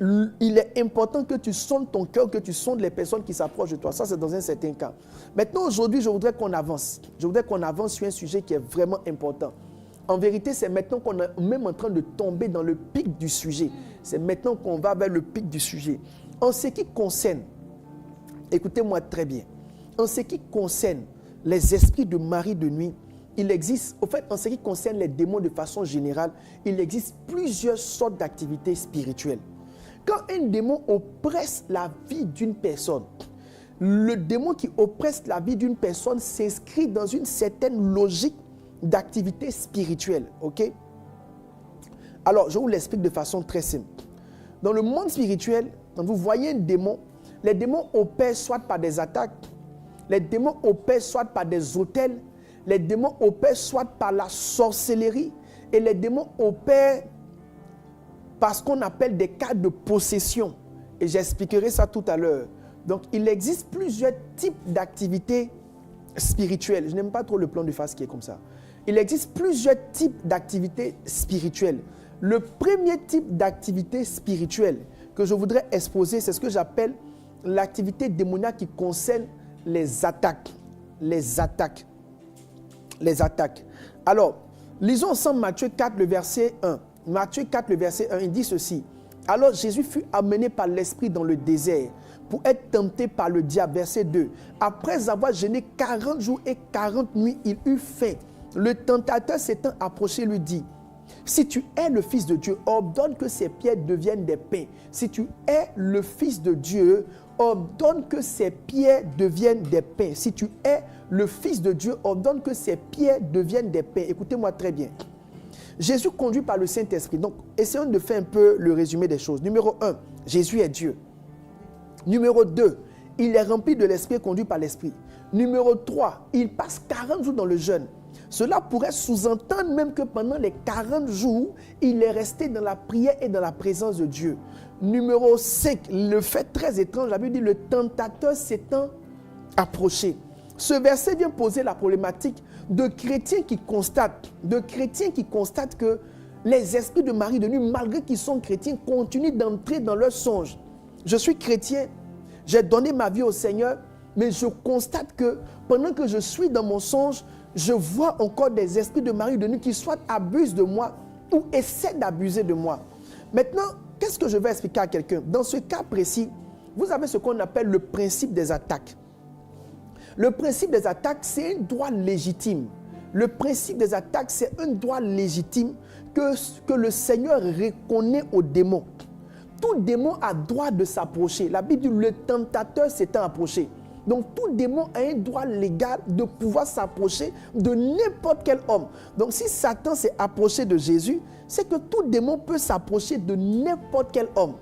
il est important que tu sondes ton cœur, que tu sondes les personnes qui s'approchent de toi. Ça, c'est dans un certain cas. Maintenant, aujourd'hui, je voudrais qu'on avance. Je voudrais qu'on avance sur un sujet qui est vraiment important. En vérité, c'est maintenant qu'on est même en train de tomber dans le pic du sujet. C'est maintenant qu'on va vers le pic du sujet. En ce qui concerne, écoutez-moi très bien, en ce qui concerne les esprits de mari de nuit, il existe, au fait, en ce qui concerne les démons de façon générale, il existe plusieurs sortes d'activités spirituelles. Quand un démon oppresse la vie d'une personne, le démon qui oppresse la vie d'une personne s'inscrit dans une certaine logique d'activité spirituelle. Ok? Alors, je vous l'explique de façon très simple. Dans le monde spirituel, quand vous voyez un démon, les démons opèrent soit par des attaques, les démons opèrent soit par des autels, les démons opèrent soit par la sorcellerie, et les démons opèrent par ce qu'on appelle des cas de possession. Et j'expliquerai ça tout à l'heure. Donc, il existe plusieurs types d'activités spirituelles. Je n'aime pas trop le plan de face qui est comme ça. Il existe plusieurs types d'activités spirituelles. Le premier type d'activité spirituelle que je voudrais exposer, c'est ce que j'appelle l'activité démoniaque qui concerne les attaques. Les attaques. Les attaques. Alors, lisons ensemble Matthieu 4, le verset 1. Matthieu 4, le verset 1, il dit ceci. Alors Jésus fut amené par l'Esprit dans le désert pour être tenté par le diable. Verset 2. Après avoir jeûné 40 jours et 40 nuits, il eut faim. Le tentateur s'étant approché lui dit, si tu es le Fils de Dieu, ordonne que ces pierres deviennent des pains. Si tu es le Fils de Dieu, ordonne que ces pierres deviennent des pains. Si tu es le Fils de Dieu, ordonne que ces pierres deviennent des pains. Écoutez-moi très bien. Jésus conduit par le Saint-Esprit. Donc, essayons de faire un peu le résumé des choses. Numéro 1, Jésus est Dieu. Numéro 2, il est rempli de l'Esprit et conduit par l'Esprit. Numéro 3, il passe 40 jours dans le jeûne. Cela pourrait sous-entendre même que pendant les 40 jours, il est resté dans la prière et dans la présence de Dieu. Numéro 5, le fait très étrange, la Bible dit le tentateur s'étant approché. Ce verset vient poser la problématique de chrétiens qui constatent que les esprits de mari de nuit, malgré qu'ils sont chrétiens, continuent d'entrer dans leurs songes. Je suis chrétien, j'ai donné ma vie au Seigneur, mais je constate que pendant que je suis dans mon songe, je vois encore des esprits de mari de nuit qui soit abusent de moi ou essaient d'abuser de moi. Maintenant, qu'est-ce que je vais expliquer à quelqu'un? Dans ce cas précis, vous avez ce qu'on appelle le principe des attaques. Le principe des attaques, c'est un droit légitime. Le principe des attaques, c'est un droit légitime que le Seigneur reconnaît aux démons. Tout démon a droit de s'approcher. La Bible dit le tentateur s'étant approché. Donc tout démon a un droit légal de pouvoir s'approcher de n'importe quel homme. Donc si Satan s'est approché de Jésus, c'est que tout démon peut s'approcher de n'importe quel homme.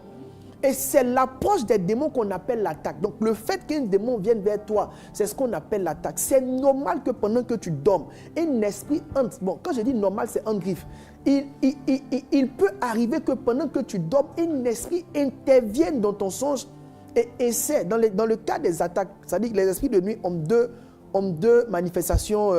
Et c'est l'approche des démons qu'on appelle l'attaque. Donc le fait qu'un démon vienne vers toi, c'est ce qu'on appelle l'attaque. C'est normal que pendant que tu dormes, un esprit entre. Bon, quand je dis normal, c'est en griffe. Il peut arriver que pendant que tu dormes, un esprit intervienne dans ton songe et essaie, dans le cas des attaques, c'est-à-dire que les esprits de nuit ont deux manifestations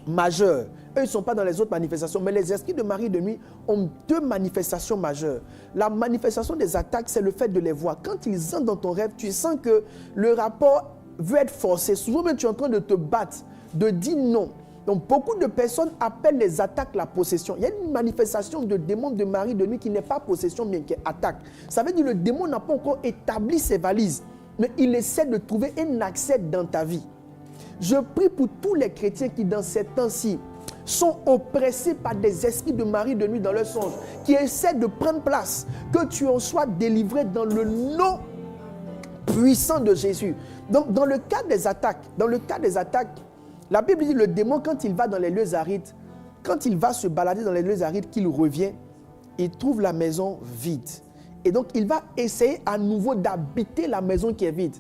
majeures. Eux, ils ne sont pas dans les autres manifestations, mais les esprits de mari de nuit ont deux manifestations majeures. La manifestation des attaques, c'est le fait de les voir. Quand ils entrent dans ton rêve, tu sens que le rapport veut être forcé. Souvent même, tu es en train de te battre, de dire non. Donc, beaucoup de personnes appellent les attaques la possession. Il y a une manifestation de démon de mari de nuit qui n'est pas possession, mais qui est attaque. Ça veut dire que le démon n'a pas encore établi ses valises, mais il essaie de trouver un accès dans ta vie. Je prie pour tous les chrétiens qui, dans ces temps-ci, sont oppressés par des esprits de mari de nuit dans leur songe, qui essaient de prendre place, que tu en sois délivré dans le nom puissant de Jésus. Donc, dans le cas des attaques, la Bible dit le démon, quand il va dans les lieux arides, quand il va se balader dans les lieux arides, qu'il revient, il trouve la maison vide. Et donc, il va essayer à nouveau d'habiter la maison qui est vide.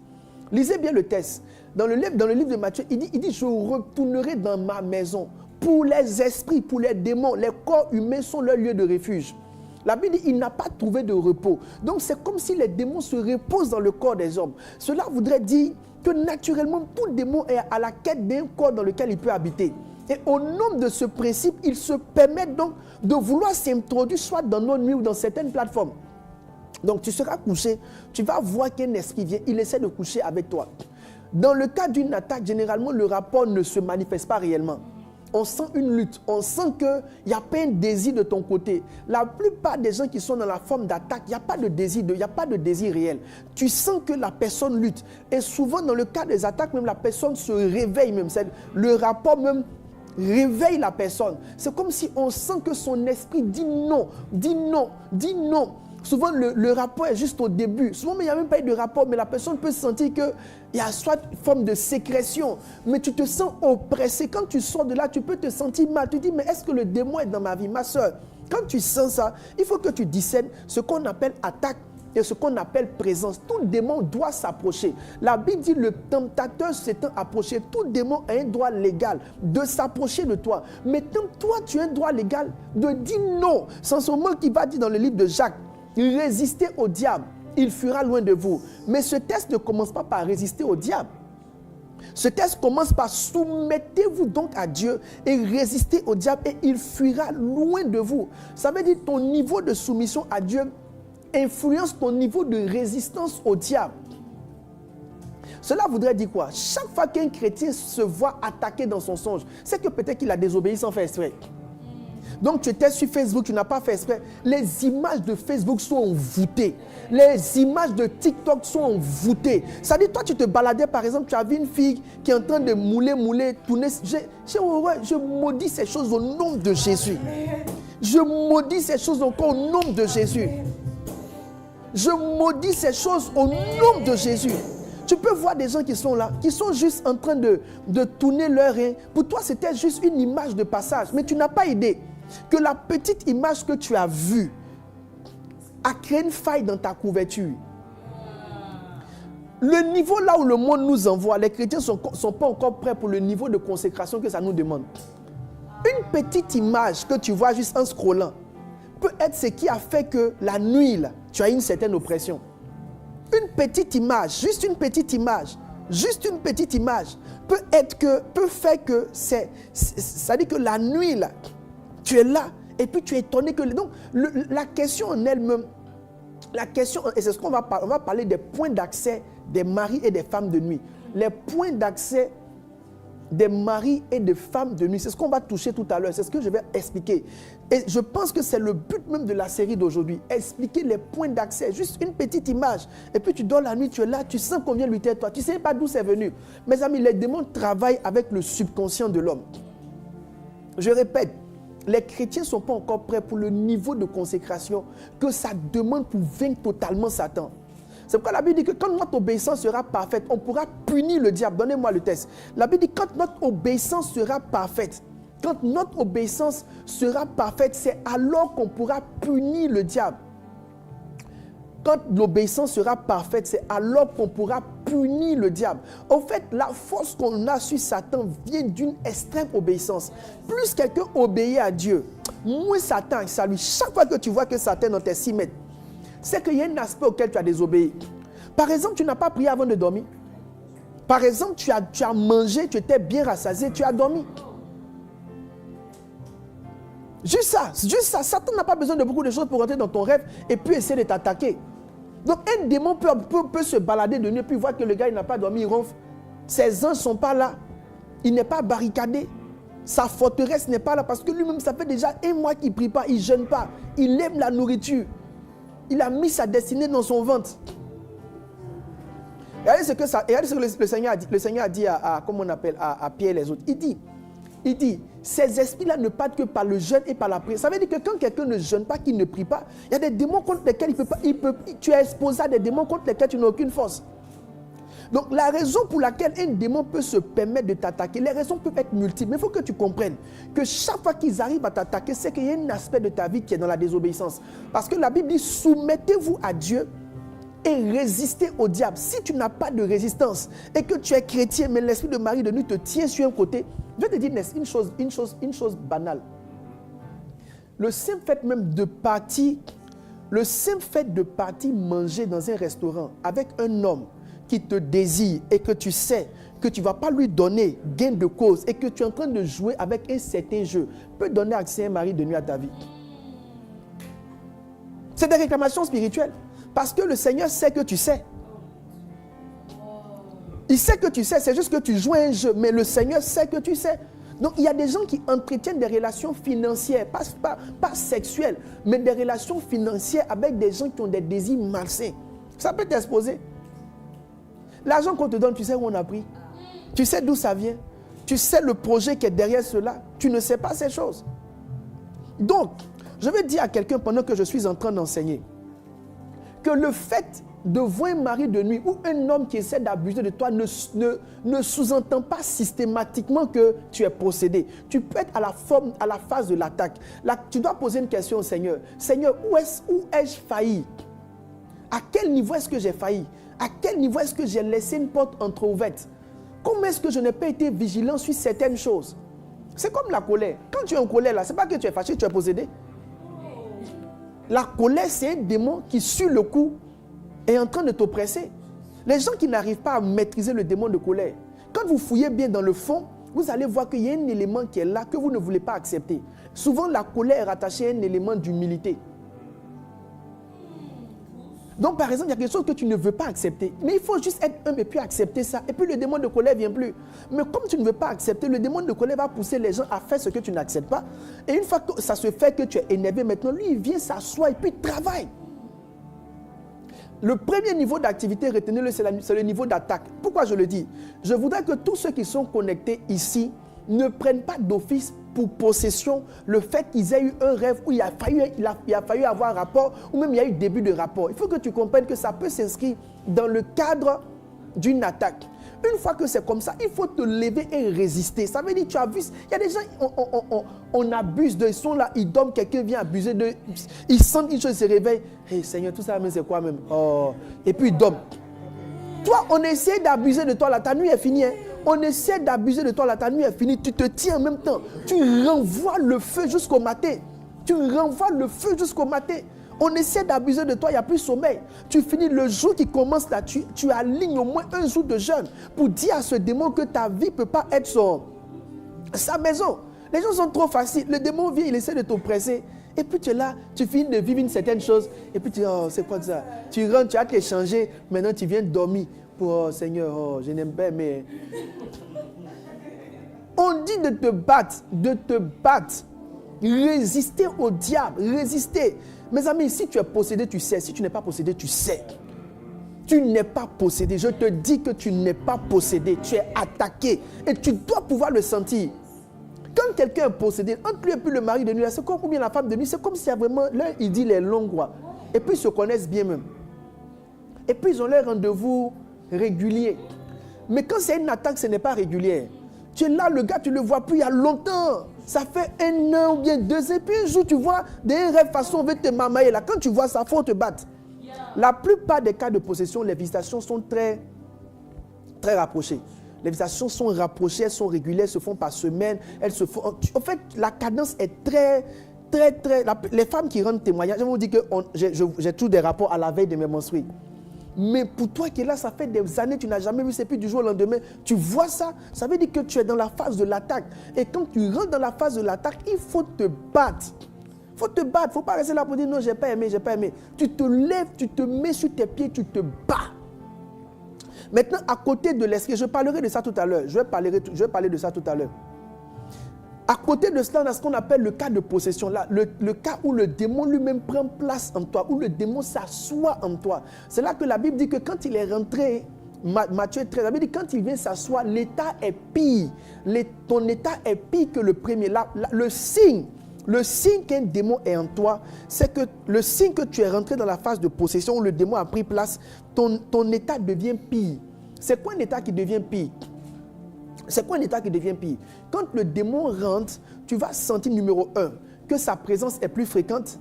Lisez bien le texte. Dans le livre de Matthieu, il dit, je retournerai dans ma maison. Pour les esprits, pour les démons, les corps humains sont leur lieu de refuge. La Bible dit, il n'a pas trouvé de repos. Donc, c'est comme si les démons se reposent dans le corps des hommes. Cela voudrait dire que naturellement, tout démon est à la quête d'un corps dans lequel il peut habiter. Et au nom de ce principe, il se permet donc de vouloir s'introduire soit dans nos nuits ou dans certaines plateformes. Donc, tu seras couché, tu vas voir qu'un esprit vient, il essaie de coucher avec toi. Dans le cas d'une attaque, généralement, le rapport ne se manifeste pas réellement. On sent une lutte. On sent qu'il n'y a pas un désir de ton côté. La plupart des gens qui sont dans la forme d'attaque, il n'y a pas de désir, il n'y a pas de désir réel. Tu sens que la personne lutte. Et souvent, dans le cas des attaques, même la personne se réveille même. Le rapport même réveille la personne. C'est comme si on sent que son esprit dit non, dit non, dit non. Souvent, le rapport est juste au début. Souvent, il n'y a même pas eu de rapport, mais la personne peut sentir qu'il y a soit une forme de sécrétion, mais tu te sens oppressé. Quand tu sors de là, tu peux te sentir mal. Tu te dis, mais est-ce que le démon est dans ma vie? Ma soeur, quand tu sens ça, il faut que tu discernes ce qu'on appelle attaque et ce qu'on appelle présence. Tout démon doit s'approcher. La Bible dit, le tentateur s'étant approché, tout démon a un droit légal de s'approcher de toi. Maintenant, toi, tu as un droit légal de dire non. C'est ce mot qui va dire dans le livre de Jacques. Résistez au diable, il fuira loin de vous. Mais ce test ne commence pas par résister au diable. Ce test commence par soumettez-vous donc à Dieu et résistez au diable et il fuira loin de vous. Ça veut dire ton niveau de soumission à Dieu influence ton niveau de résistance au diable. Cela voudrait dire quoi? Chaque fois qu'un chrétien se voit attaqué dans son songe, c'est que peut-être qu'il a désobéi sans faire exprès. Donc tu étais sur Facebook, tu n'as pas fait exprès. Les images de Facebook sont envoûtées. Les images de TikTok sont envoûtées. Ça veut dire, toi tu te baladais par exemple, tu as vu une fille qui est en train de mouler, tourner. Je maudis ces choses au nom de Jésus. Je maudis ces choses encore au nom de Jésus. Je maudis ces choses au nom de Jésus. Tu peux voir des gens qui sont là, qui sont juste en train de tourner leur rein. Pour toi, c'était juste une image de passage. Mais tu n'as pas idée que la petite image que tu as vue a créé une faille dans ta couverture. Le niveau là où le monde nous envoie, les chrétiens ne sont pas encore prêts pour le niveau de consécration que ça nous demande. Une petite image que tu vois juste en scrollant peut être ce qui a fait que la nuit, là, tu as une certaine oppression. Une petite image, juste une petite image peut faire que ça dit que la nuit là, tu es là et puis tu es étonné que donc la question en elle-même, et c'est ce qu'on va parler, on va parler des points d'accès des maris et des femmes de nuit. Les points d'accès des maris et des femmes de nuit, c'est ce qu'on va toucher tout à l'heure, c'est ce que je vais expliquer. Et je pense que c'est le but même de la série d'aujourd'hui, expliquer les points d'accès, juste une petite image. Et puis tu dors la nuit, tu es là, tu sens qu'on vient lutter toi, tu ne sais pas d'où c'est venu. Mes amis, les démons travaillent avec le subconscient de l'homme. Je répète, les chrétiens ne sont pas encore prêts pour le niveau de consécration que ça demande pour vaincre totalement Satan. C'est pourquoi la Bible dit que quand notre obéissance sera parfaite, on pourra punir le diable. Donnez-moi le texte. La Bible dit que quand notre obéissance sera parfaite, c'est alors qu'on pourra punir le diable. Quand l'obéissance sera parfaite, c'est alors qu'on pourra punir le diable. En fait, la force qu'on a sur Satan vient d'une extrême obéissance. Plus quelqu'un obéit à Dieu, moins Satan, ça lui. Chaque fois que tu vois que Satan est dans tes 6 mètres, c'est qu'il y a un aspect auquel tu as désobéi. Par exemple, tu n'as pas prié avant de dormir. Par exemple, tu as mangé, tu étais bien rassasié, tu as dormi. Juste ça. Satan n'a pas besoin de beaucoup de choses pour rentrer dans ton rêve et puis essayer de t'attaquer. Donc un démon peut se balader de nuit et puis voir que le gars il n'a pas dormi, il ronfle. Ses anges ne sont pas là. Il n'est pas barricadé. Sa forteresse n'est pas là parce que lui-même, ça fait déjà 1 mois qu'il ne prie pas, il ne jeûne pas. Il aime la nourriture. Il a mis sa destinée dans son ventre. Regardez ce que le Seigneur a dit. Le Seigneur a dit à Pierre et les autres. Il dit, ces esprits-là ne partent que par le jeûne et par la prière. Ça veut dire que quand quelqu'un ne jeûne pas, qu'il ne prie pas, il y a des démons contre lesquels tu es exposé à des démons contre lesquels tu n'as aucune force. Donc la raison pour laquelle un démon peut se permettre de t'attaquer, les raisons peuvent être multiples. Mais il faut que tu comprennes que chaque fois qu'ils arrivent à t'attaquer, c'est qu'il y a un aspect de ta vie qui est dans la désobéissance. Parce que la Bible dit, soumettez-vous à Dieu et résistez au diable. Si tu n'as pas de résistance et que tu es chrétien, mais l'esprit de Marie de nuit te tient sur un côté, je vais te dire une chose banale. Le simple fait même de partir manger dans un restaurant avec un homme qui te désire et que tu sais que tu ne vas pas lui donner gain de cause et que tu es en train de jouer avec un certain jeu, peut donner accès à un mari de nuit à ta vie. C'est des réclamations spirituelles. Parce que le Seigneur sait que tu sais. Il sait que tu sais, c'est juste que tu joues un jeu, mais le Seigneur sait que tu sais. Donc, il y a des gens qui entretiennent des relations financières, pas sexuelles, mais des relations financières avec des gens qui ont des désirs malsains. Ça peut t'exposer. L'argent qu'on te donne, tu sais où on a pris. Tu sais d'où ça vient. Tu sais le projet qui est derrière cela. Tu ne sais pas ces choses. Donc, je vais dire à quelqu'un pendant que je suis en train d'enseigner que le fait de voir un mari de nuit ou un homme qui essaie d'abuser de toi ne sous-entend pas systématiquement que tu es possédé. Tu peux être à la phase de l'attaque. Là, tu dois poser une question au Seigneur. Seigneur, où ai-je failli? À quel niveau est-ce que j'ai failli? À quel niveau est-ce que j'ai laissé une porte entrouverte? Comment est-ce que je n'ai pas été vigilant sur certaines choses? C'est comme la colère. Quand tu es en colère, là, ce n'est pas que tu es fâché, tu es possédé. La colère, c'est un démon qui, sur le coup, est en train de t'oppresser. Les gens qui n'arrivent pas à maîtriser le démon de colère, quand vous fouillez bien dans le fond, vous allez voir qu'il y a un élément qui est là que vous ne voulez pas accepter. Souvent, la colère est rattachée à un élément d'humilité. Donc, par exemple, il y a quelque chose que tu ne veux pas accepter. Mais il faut juste être humble et puis accepter ça. Et puis, le démon de colère ne vient plus. Mais comme tu ne veux pas accepter, le démon de colère va pousser les gens à faire ce que tu n'acceptes pas. Et une fois que ça se fait, que tu es énervé maintenant, lui, il vient s'asseoir et puis il travaille. Le premier niveau d'activité, retenez-le, c'est le niveau d'attaque. Pourquoi je le dis? Je voudrais que tous ceux qui sont connectés ici ne prennent pas d'office pour possession le fait qu'ils aient eu un rêve où il a fallu avoir un rapport ou même il y a eu début de rapport. Il faut que tu comprennes que ça peut s'inscrire dans le cadre d'une attaque. Une fois que c'est comme ça, il faut te lever et résister. Ça veut dire tu as vu, il y a des gens, on abuse d'eux, ils sont là, ils dorment, quelqu'un vient abuser d'eux, ils sentent une chose, ils se réveillent. Hey Seigneur, tout ça, mais c'est quoi même? Oh. Et puis ils dorment. Toi, on essaie d'abuser de toi, là, ta nuit est finie. Hein? On essaie d'abuser de toi, là, ta nuit est finie. Tu te tiens en même temps. Tu renvoies le feu jusqu'au matin. Tu renvoies le feu jusqu'au matin. On essaie d'abuser de toi, il n'y a plus sommeil. Tu finis le jour qui commence là, tu alignes au moins un jour de jeûne pour dire à ce démon que ta vie ne peut pas être sa maison. Les gens sont trop faciles. Le démon vient, il essaie de t'oppresser. Et puis tu es là, tu finis de vivre une certaine chose. Et puis tu dis, oh, c'est quoi ça? Tu rentres, tu as t'échanger. Maintenant, tu viens dormir. Pour, oh, Seigneur, oh, je n'aime pas, mais... On dit de te battre, Résister au diable, résister. Mes amis, si tu es possédé, tu sais. Si tu n'es pas possédé, tu sais. Tu n'es pas possédé. Je te dis que tu n'es pas possédé. Tu es attaqué. Et tu dois pouvoir le sentir. Quand quelqu'un est possédé, entre lui et puis le mari de nuit, c'est comme bien la femme de nuit, c'est comme s'il y a vraiment... Là, il dit les longues, quoi. Et puis ils se connaissent bien même. Et puis ils ont leur rendez-vous régulier. Mais quand c'est une attaque, ce n'est pas régulier. Tu es là, le gars, tu ne le vois plus il y a longtemps. Ça fait 1 an ou bien 2 ans. Et puis un jour, tu vois des rêves façon, on veut te mamailler. Là, quand tu vois ça, il faut te battre. La plupart des cas de possession, les visitations sont très, très rapprochées. Les visitations sont rapprochées, elles sont régulières, elles se font par semaine. Elles se font... En fait, la cadence est très... Les femmes qui rendent témoignage, je vous dis que j'ai tous des rapports à la veille de mes menstrues. Mais pour toi qui es là, ça fait des années, tu n'as jamais vu, c'est plus du jour au lendemain. Tu vois ça, ça veut dire que tu es dans la phase de l'attaque. Et quand tu rentres dans la phase de l'attaque, il faut te battre. Il faut te battre, il ne faut pas rester là pour dire non, j'ai pas aimé. Tu te lèves, tu te mets sur tes pieds, tu te bats. Maintenant, à côté de l'esprit, je parlerai de ça tout à l'heure. Je vais parler de ça tout à l'heure. À côté de cela, on a ce qu'on appelle le cas de possession. Là, le cas où le démon lui-même prend place en toi, où le démon s'assoit en toi. C'est là que la Bible dit que quand il est rentré, Matthieu 13, la Bible dit que quand il vient s'asseoir, l'état est pire. Ton état est pire que le premier. Le signe qu'un démon est en toi, c'est que le signe que tu es rentré dans la phase de possession où le démon a pris place, ton état devient pire. C'est quoi un état qui devient pire? C'est quoi un état qui devient pire? Quand le démon rentre, tu vas sentir, numéro 1, que sa présence est plus fréquente,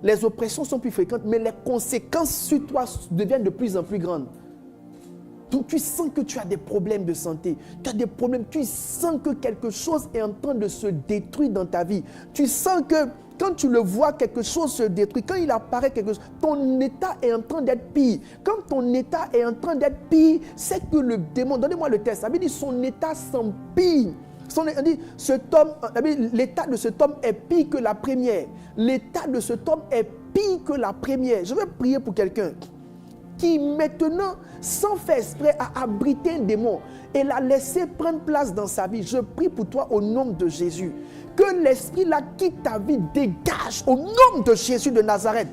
les oppressions sont plus fréquentes, mais les conséquences sur toi deviennent de plus en plus grandes. Donc, tu sens que tu as des problèmes de santé, tu as des problèmes, tu sens que quelque chose est en train de se détruire dans ta vie. Tu sens que quand tu le vois, quelque chose se détruit. Quand il apparaît quelque chose, ton état est en train d'être pire. Quand ton état est en train d'être pire, c'est que le démon, donnez-moi le test, ça veut dire son état s'empire. L'état de cet homme est pire que la première. L'état de cet homme est pire que la première. Je vais prier pour quelqu'un. qui maintenant, sans faire exprès, a abrité un démon et l'a laissé prendre place dans sa vie. Je prie pour toi au nom de Jésus. Que l'esprit là quitte ta vie, dégage au nom de Jésus de Nazareth.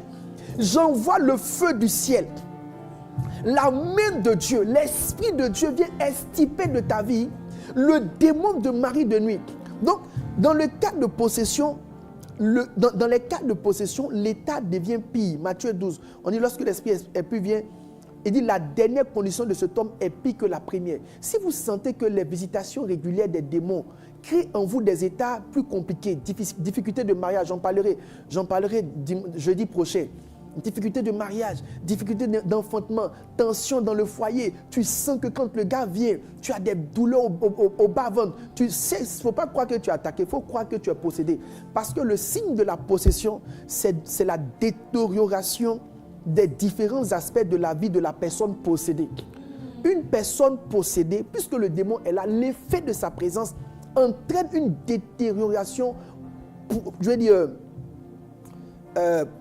J'envoie le feu du ciel. La main de Dieu, l'Esprit de Dieu vient extirper de ta vie le démon de mari de nuit. Donc, dans le cas de possession, dans les cas de possession, l'état devient pire. Matthieu 12, on dit lorsque l'esprit impur vient, il dit la dernière condition de cet homme est pire que la première. Si vous sentez que les visitations régulières des démons créent en vous des états plus compliqués, difficultés de mariage, j'en parlerai jeudi prochain. Difficulté de mariage, difficulté d'enfantement, tension dans le foyer. Tu sens que quand le gars vient, tu as des douleurs au bas-ventre. Tu sais, il ne faut pas croire que tu es attaqué, il faut croire que tu es possédé. Parce que le signe de la possession, c'est la détérioration des différents aspects de la vie de la personne possédée. Une personne possédée, puisque le démon est là, l'effet de sa présence entraîne une détérioration,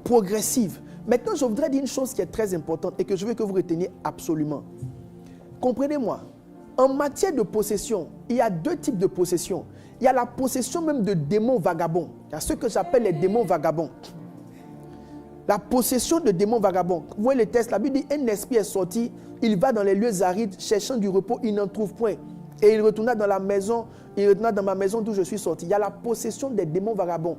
progressive. Maintenant, je voudrais dire une chose qui est très importante et que je veux que vous reteniez absolument. Comprenez-moi, en matière de possession, il y a deux types de possession. Il y a la possession même de démons vagabonds. Il y a ce que j'appelle les démons vagabonds. La possession de démons vagabonds. Vous voyez le texte, la Bible dit, un esprit est sorti, il va dans les lieux arides, cherchant du repos, il n'en trouve point. Et il retourna dans ma maison d'où je suis sorti. Il y a la possession des démons vagabonds.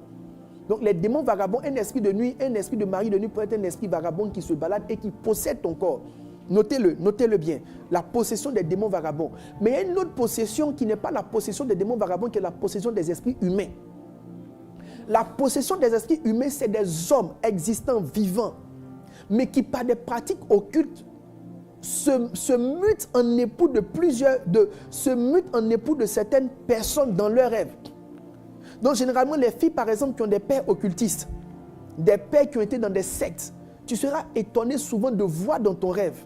Donc les démons vagabonds, un esprit de nuit, un esprit de mari de nuit peut être un esprit vagabond qui se balade et qui possède ton corps. Notez-le bien. La possession des démons vagabonds. Mais il y a une autre possession qui n'est pas la possession des démons vagabonds, qui est la possession des esprits humains. La possession des esprits humains, c'est des hommes existants, vivants, mais qui par des pratiques occultes se mutent en époux de certaines personnes dans leurs rêves. Donc généralement les filles par exemple qui ont des pères occultistes, des pères qui ont été dans des sectes, tu seras étonné souvent de voir dans ton rêve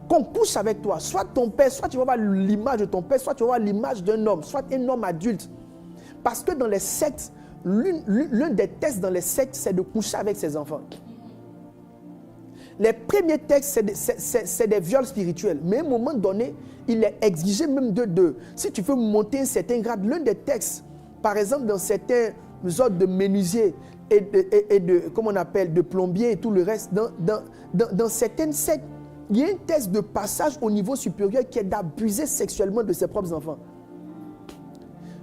qu'on couche avec toi, soit ton père, soit tu vas voir l'image de ton père, soit tu vas voir l'image d'un homme, soit un homme adulte. Parce que dans les sectes, l'un des tests dans les sectes, c'est de coucher avec ses enfants. Les premiers textes, c'est des viols spirituels. Mais à un moment donné, il est exigé même si tu veux monter un certain grade, l'un des textes, par exemple, dans certains ordres de menuisiers et comment on appelle, de plombiers et tout le reste, dans certaines sectes, il y a un test de passage au niveau supérieur qui est d'abuser sexuellement de ses propres enfants.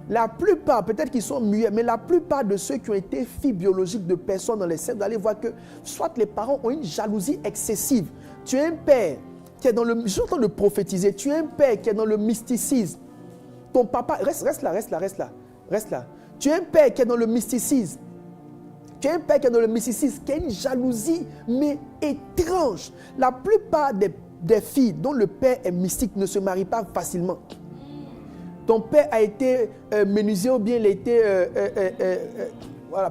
La plupart, peut-être qu'ils sont muets, mais la plupart de ceux qui ont été filles biologiques de personnes dans les sectes, vous allez voir que soit les parents ont une jalousie excessive. Tu es un père qui est dans le... Je suis en train de prophétiser. Tu es un père qui est dans le mysticisme. Ton papa... Reste là. Tu es un père qui est dans le mysticisme. Tu es un père qui est dans le mysticisme, qui a une jalousie, mais étrange. La plupart des filles dont le père est mystique ne se marient pas facilement. Ton père a été menuisier ou bien il a été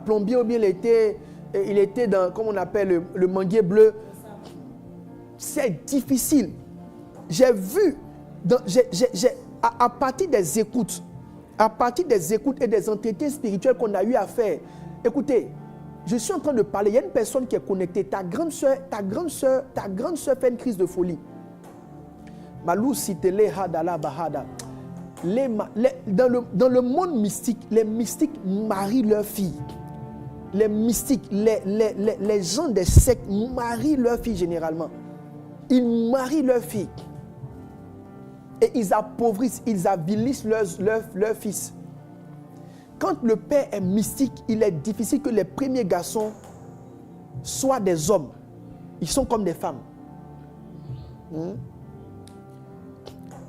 plombier ou bien il était dans, comme on appelle, le manguier bleu. C'est difficile. J'ai vu, à partir des écoutes, et des entretiens spirituels qu'on a eu à faire. Écoutez, je suis en train de parler, il y a une personne qui est connectée. Ta grande soeur fait une crise de folie. Malou sitele hadala bahada. Dans le monde mystique, les mystiques marient leurs filles. Les mystiques, les gens des sectes marient leurs filles généralement. Ils marient leurs filles. Et ils appauvrissent, ils avilissent leurs fils. Quand le père est mystique, il est difficile que les premiers garçons soient des hommes. Ils sont comme des femmes.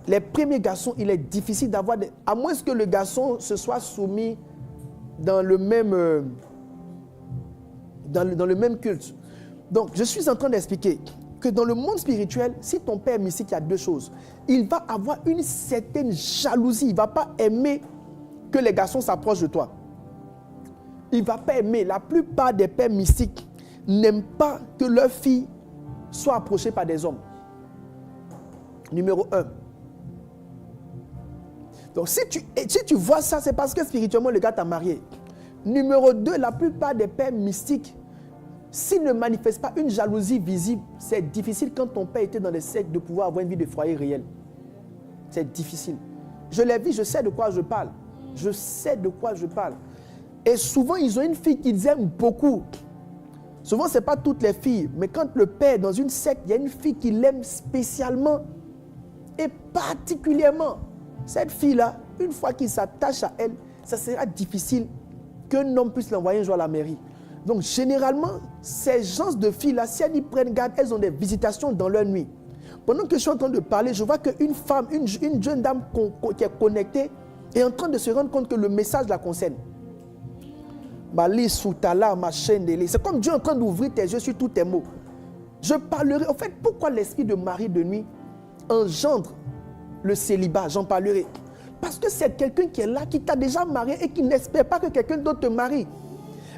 Les premiers garçons, il est difficile d'avoir... À moins que le garçon se soit soumis dans le même culte. Donc, je suis en train d'expliquer que dans le monde spirituel, si ton père est mystique, il y a deux choses. Il va avoir une certaine jalousie. Il ne va pas aimer que les garçons s'approchent de toi. Il ne va pas aimer. La plupart des pères mystiques n'aiment pas que leurs filles soient approchées par des hommes. Numéro 1. Donc, si tu vois ça, c'est parce que spirituellement, le gars t'a marié. Numéro 2, la plupart des pères mystiques s'il ne manifeste pas une jalousie visible, c'est difficile quand ton père était dans les sectes de pouvoir avoir une vie de foyer réelle. C'est difficile. Je l'ai vu, je sais de quoi je parle. Je sais de quoi je parle. Et souvent, ils ont une fille qu'ils aiment beaucoup. Souvent, ce n'est pas toutes les filles, mais quand le père est dans une secte, il y a une fille qu'il aime spécialement et particulièrement. Cette fille-là, une fois qu'il s'attache à elle, ça sera difficile qu'un homme puisse l'envoyer un jour à la mairie. Donc, généralement, ces genres de filles-là, si elles y prennent garde, elles ont des visitations dans leur nuit. Pendant que je suis en train de parler, je vois qu'une femme, une jeune dame qui est connectée est en train de se rendre compte que le message la concerne. C'est comme Dieu en train d'ouvrir tes yeux sur tous tes mots. Je parlerai. En fait, pourquoi l'esprit de mari de nuit engendre le célibat? J'en parlerai. Parce que c'est quelqu'un qui est là, qui t'a déjà marié et qui n'espère pas que quelqu'un d'autre te marie.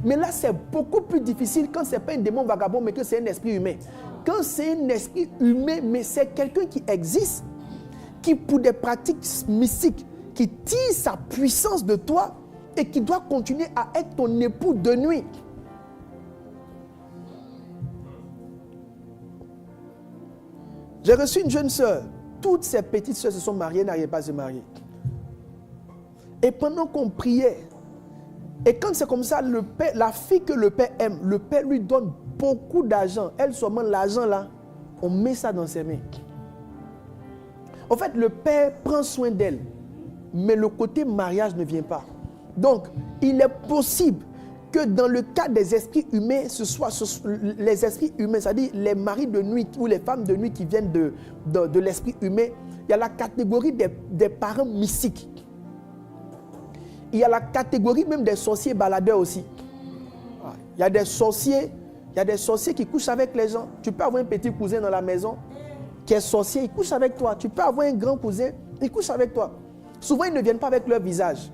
Mais là, c'est beaucoup plus difficile quand ce n'est pas un démon vagabond, mais que c'est un esprit humain. Quand c'est un esprit humain, mais c'est quelqu'un qui existe, qui pour des pratiques mystiques, qui tire sa puissance de toi et qui doit continuer à être ton époux de nuit. J'ai reçu une jeune sœur. Toutes ses petites sœurs se sont mariées, n'arrivaient pas à se marier. Et pendant qu'on priait, et quand c'est comme ça, le père, la fille que le père aime, le père lui donne beaucoup d'argent. Elle seulement, l'argent là, on met ça dans ses mains. En fait, le père prend soin d'elle, mais le côté mariage ne vient pas. Donc, il est possible que dans le cas des esprits humains, ce soit les esprits humains, c'est-à-dire les maris de nuit ou les femmes de nuit qui viennent de l'esprit humain, il y a la catégorie des parents mystiques. Il y a la catégorie même des sorciers baladeurs aussi. Il y a des sorciers qui couchent avec les gens. Tu peux avoir un petit cousin dans la maison qui est sorcier, il couche avec toi. Tu peux avoir un grand cousin, il couche avec toi. Souvent, ils ne viennent pas avec leur visage.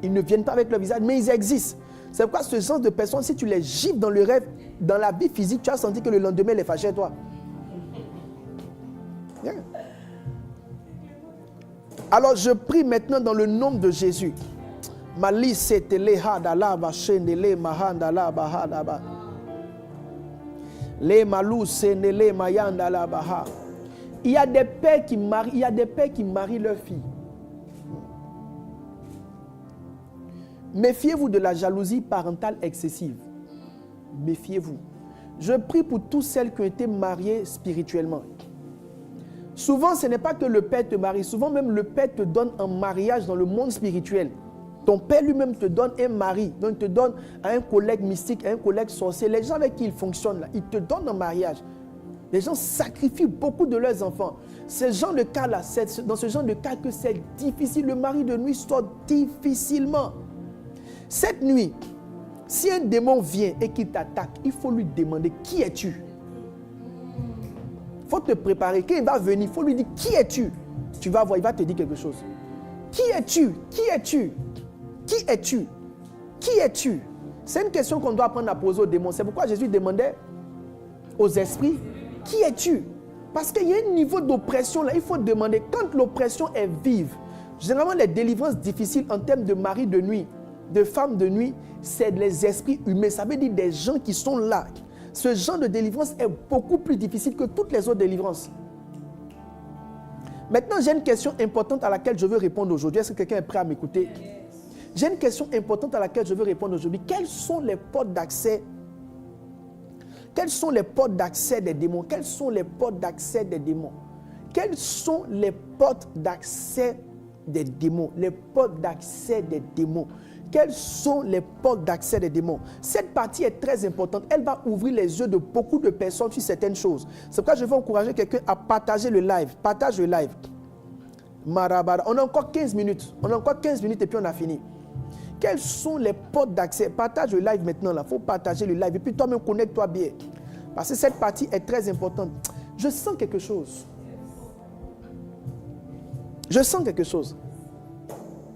Ils ne viennent pas avec leur visage, mais ils existent. C'est pourquoi ce genre de personnes, si tu les gifles dans le rêve, dans la vie physique, tu as senti que le lendemain, les fâchait toi. Yeah. Alors, je prie maintenant dans le nom de Jésus. Il y a des pères qui marient leurs filles. Méfiez-vous de la jalousie parentale excessive. Méfiez-vous. Je prie pour toutes celles qui ont été mariées spirituellement. Souvent, ce n'est pas que le père te marie. Souvent, même le père te donne un mariage dans le monde spirituel. Ton père lui-même te donne un mari. Donc, il te donne à un collègue mystique, à un collègue sorcier. Les gens avec qui il fonctionne, là, ils te donnent un mariage. Les gens sacrifient beaucoup de leurs enfants. Ce genre de cas-là, c'est dans ce genre de cas que c'est difficile. Le mari de nuit sort difficilement. Cette nuit, si un démon vient et qu'il t'attaque, il faut lui demander qui es-tu. Il faut te préparer. Quand il va venir, il faut lui dire qui es-tu. Tu vas voir, il va te dire quelque chose. Qui es-tu? Qui es-tu? Qui es-tu? Qui es-tu? C'est une question qu'on doit apprendre à poser aux démons. C'est pourquoi Jésus demandait aux esprits, qui es-tu? Parce qu'il y a un niveau d'oppression là, il faut demander. Quand l'oppression est vive, généralement les délivrances difficiles en termes de mari de nuit, de femmes de nuit, c'est les esprits humains. Ça veut dire des gens qui sont là. Ce genre de délivrance est beaucoup plus difficile que toutes les autres délivrances. Maintenant, j'ai une question importante à laquelle je veux répondre aujourd'hui. Est-ce que quelqu'un est prêt à m'écouter? J'ai une question importante à laquelle je veux répondre aujourd'hui. Quelles sont les portes d'accès? Quelles sont les portes d'accès des démons? Quelles sont les portes d'accès des démons? Quelles sont les portes d'accès des démons? Les portes d'accès des démons. Quelles sont les portes d'accès des démons? Cette partie est très importante. Elle va ouvrir les yeux de beaucoup de personnes sur certaines choses. C'est pourquoi je veux encourager quelqu'un à partager le live. Partage le live. Marabara. On a encore 15 minutes. On a encore 15 minutes et puis on a fini. Quelles sont les portes d'accès? Partage le live maintenant. Il faut partager le live. Et puis toi-même, connecte-toi bien. Parce que cette partie est très importante. Je sens quelque chose. Je sens quelque chose.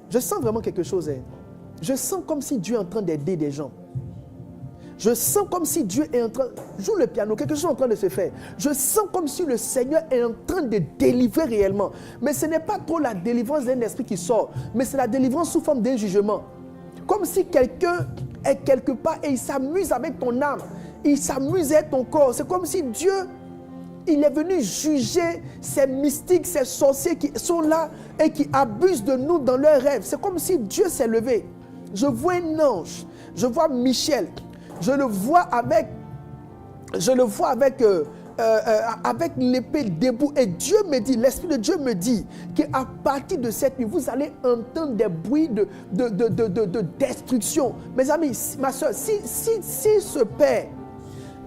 Je sens vraiment quelque chose. Je sens comme si Dieu est en train d'aider des gens. Je sens comme si Dieu est en train... Joue le piano, quelque chose est en train de se faire. Je sens comme si le Seigneur est en train de délivrer réellement. Mais ce n'est pas trop la délivrance d'un esprit qui sort, mais c'est la délivrance sous forme d'un jugement. Comme si quelqu'un est quelque part et il s'amuse avec ton âme. il s'amusait ton corps. C'est comme si Dieu, il est venu juger ces mystiques, ces sorciers qui sont là et qui abusent de nous dans leurs rêves. C'est comme si Dieu s'est levé. Je vois un ange, je vois Michel, je le vois avec l'épée debout. Et Dieu me dit, l'Esprit de Dieu me dit qu'à partir de cette nuit, vous allez entendre des bruits de destruction. Mes amis, ma soeur, si ce père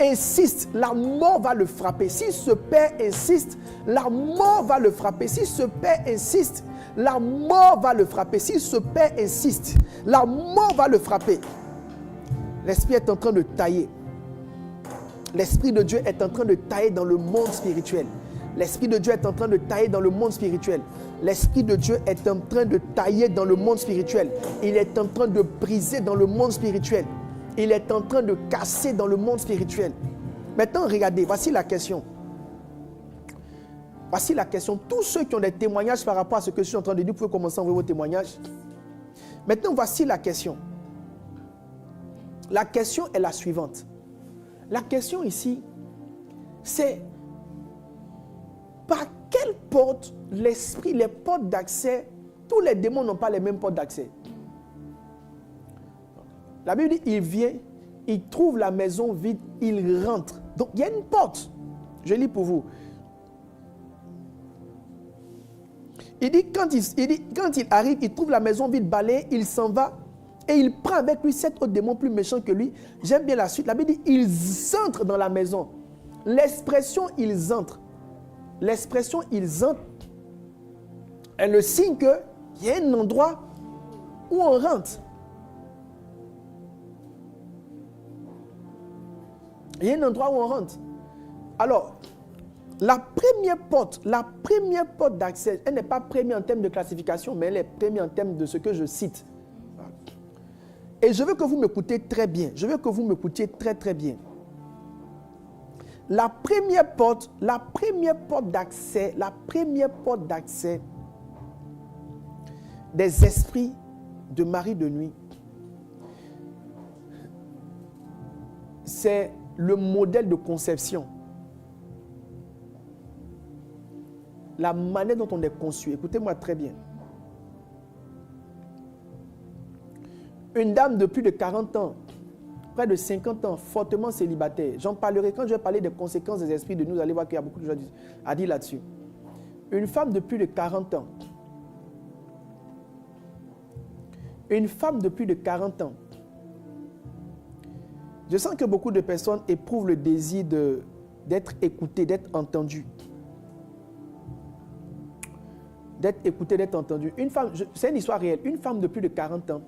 insiste, la mort va le frapper. Si ce père insiste, la mort va le frapper. Si ce père insiste, la mort va le frapper. Si ce père insiste, la mort va le frapper. L'Esprit est en train de tailler. L'Esprit de Dieu est en train de tailler dans le monde spirituel. L'Esprit de Dieu est en train de tailler dans le monde spirituel. L'Esprit de Dieu est en train de tailler dans le monde spirituel. Il est en train de briser dans le monde spirituel. Il est en train de casser dans le monde spirituel. Maintenant, regardez, voici la question. Voici la question. Tous ceux qui ont des témoignages par rapport à ce que je suis en train de dire, vous pouvez commencer à envoyer vos témoignages. Maintenant, voici la question. La question est la suivante. La question ici, c'est par quelle porte l'esprit, les portes d'accès, tous les démons n'ont pas les mêmes portes d'accès. La Bible dit, il vient, il trouve la maison vide, il rentre. Donc, il y a une porte. Je lis pour vous. Il dit, quand il arrive, il trouve la maison vide, balayée, il s'en va et il prend avec lui 7 autres démons plus méchants que lui. J'aime bien la suite. La Bible dit, ils entrent dans la maison. L'expression « ils entrent », l'expression « ils entrent » est le signe qu'il y a un endroit où on rentre. Il y a un endroit où on rentre. Alors, la première porte d'accès, elle n'est pas première en termes de classification, mais elle est première en termes de ce que je cite. Et je veux que vous m'écoutez très bien. Je veux que vous m'écoutiez très très bien. La première porte d'accès des esprits de mari de nuit, c'est le modèle de conception. La manière dont on est conçu. Écoutez-moi très bien. Une dame de plus de 40 ans, près de 50 ans, fortement célibataire. J'en parlerai quand je vais parler des conséquences des esprits de nous. Vous allez voir qu'il y a beaucoup de choses à dire là-dessus. Une femme de plus de 40 ans. Une femme de plus de 40 ans. Je sens que beaucoup de personnes éprouvent le désir d'être écoutées, d'être entendues. D'être écoutées, d'être entendues. Une femme, c'est une histoire réelle. Une femme de plus de 40 ans.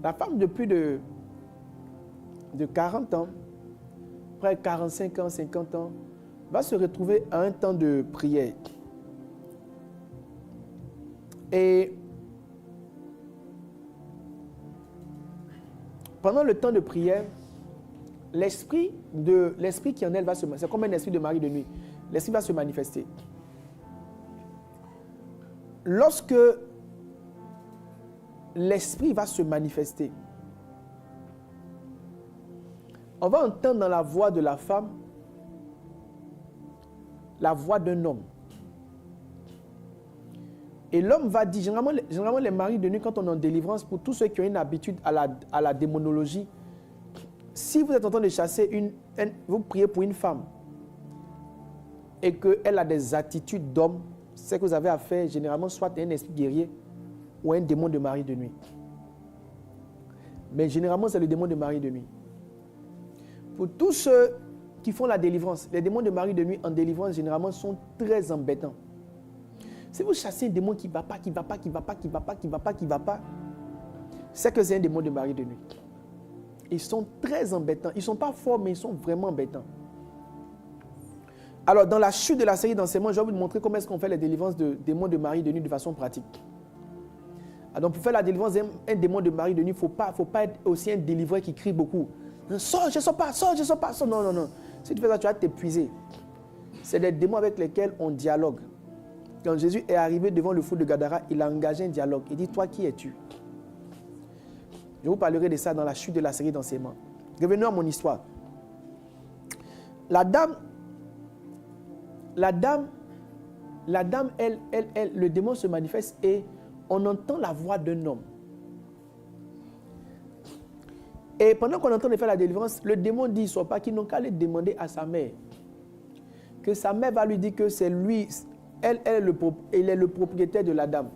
La femme de plus de 40 ans, près de 45 ans, 50 ans, va se retrouver à un temps de prière. Et pendant le temps de prière, l'esprit qui en elle va se manifester. C'est comme un esprit de mari de nuit. L'esprit va se manifester. Lorsque l'esprit va se manifester, on va entendre dans la voix de la femme la voix d'un homme. Et l'homme va dire, généralement les maris de nuit, quand on est en délivrance, pour tous ceux qui ont une habitude à la démonologie, si vous êtes en train de chasser vous priez pour une femme et qu'elle a des attitudes d'homme, c'est que vous avez affaire généralement soit à un esprit guerrier ou un démon de mari de nuit. Mais généralement, c'est le démon de mari de nuit. Pour tous ceux qui font la délivrance, les démons de mari de nuit en délivrance, généralement, sont très embêtants. Si vous chassez un démon qui ne va pas, c'est que c'est un démon de mari de nuit. Ils sont très embêtants. Ils ne sont pas forts, mais ils sont vraiment embêtants. Alors, dans la chute de la série d'enseignements, je vais vous montrer comment est-ce qu'on fait les délivrances de démons de mari de nuit de façon pratique. Alors, pour faire la délivrance d'un démon de mari de nuit, il ne faut pas être aussi un délivreur qui crie beaucoup. Sors, je ne sors pas, sors, je ne sors pas. Sors. Non, non, non. Si tu fais ça, tu vas t'épuiser. C'est des démons avec lesquels on dialogue. Quand Jésus est arrivé devant le fou de Gadara, il a engagé un dialogue. Il dit, toi, qui es-tu? Je vous parlerai de ça dans la chute de la série d'enseignements. Revenons à mon histoire. La dame, le démon se manifeste et on entend la voix d'un homme. Et pendant qu'on est en train de faire la délivrance, le démon dit, soit pas qu'ils n'ont qu'à aller demander à sa mère. Que sa mère va lui dire que c'est lui, il est le propriétaire de la dame.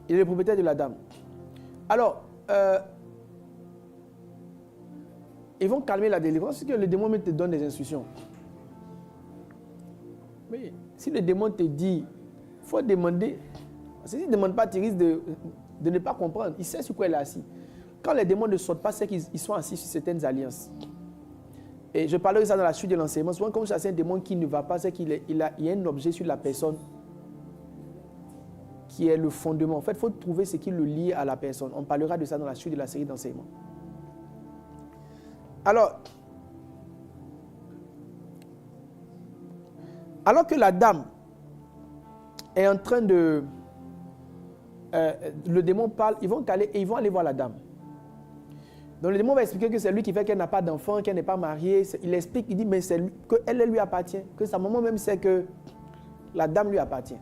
Il est le propriétaire de la dame. Alors, ils vont calmer la délivrance, parce que le démon te donne des instructions. Mais si le démon te dit, il faut demander. Parce que s'il ne demande pas, tu risques de ne pas comprendre. Il sait sur quoi il est assis. Quand les démons ne sortent pas, c'est qu'ils sont assis sur certaines alliances. Et je parlerai de ça dans la suite de l'enseignement. Souvent, quand c'est un démon qui ne va pas, c'est qu'il y a un objet sur la personne qui est le fondement. En fait, il faut trouver ce qui le lie à la personne. On parlera de ça dans la suite de la série d'enseignements. Alors que la dame est en train de... le démon parle, ils vont aller voir la dame. Donc le démon va expliquer que c'est lui qui fait qu'elle n'a pas d'enfant, qu'elle n'est pas mariée. Il explique, il dit, mais c'est lui, qu'elle lui appartient, que sa maman même sait que la dame lui appartient.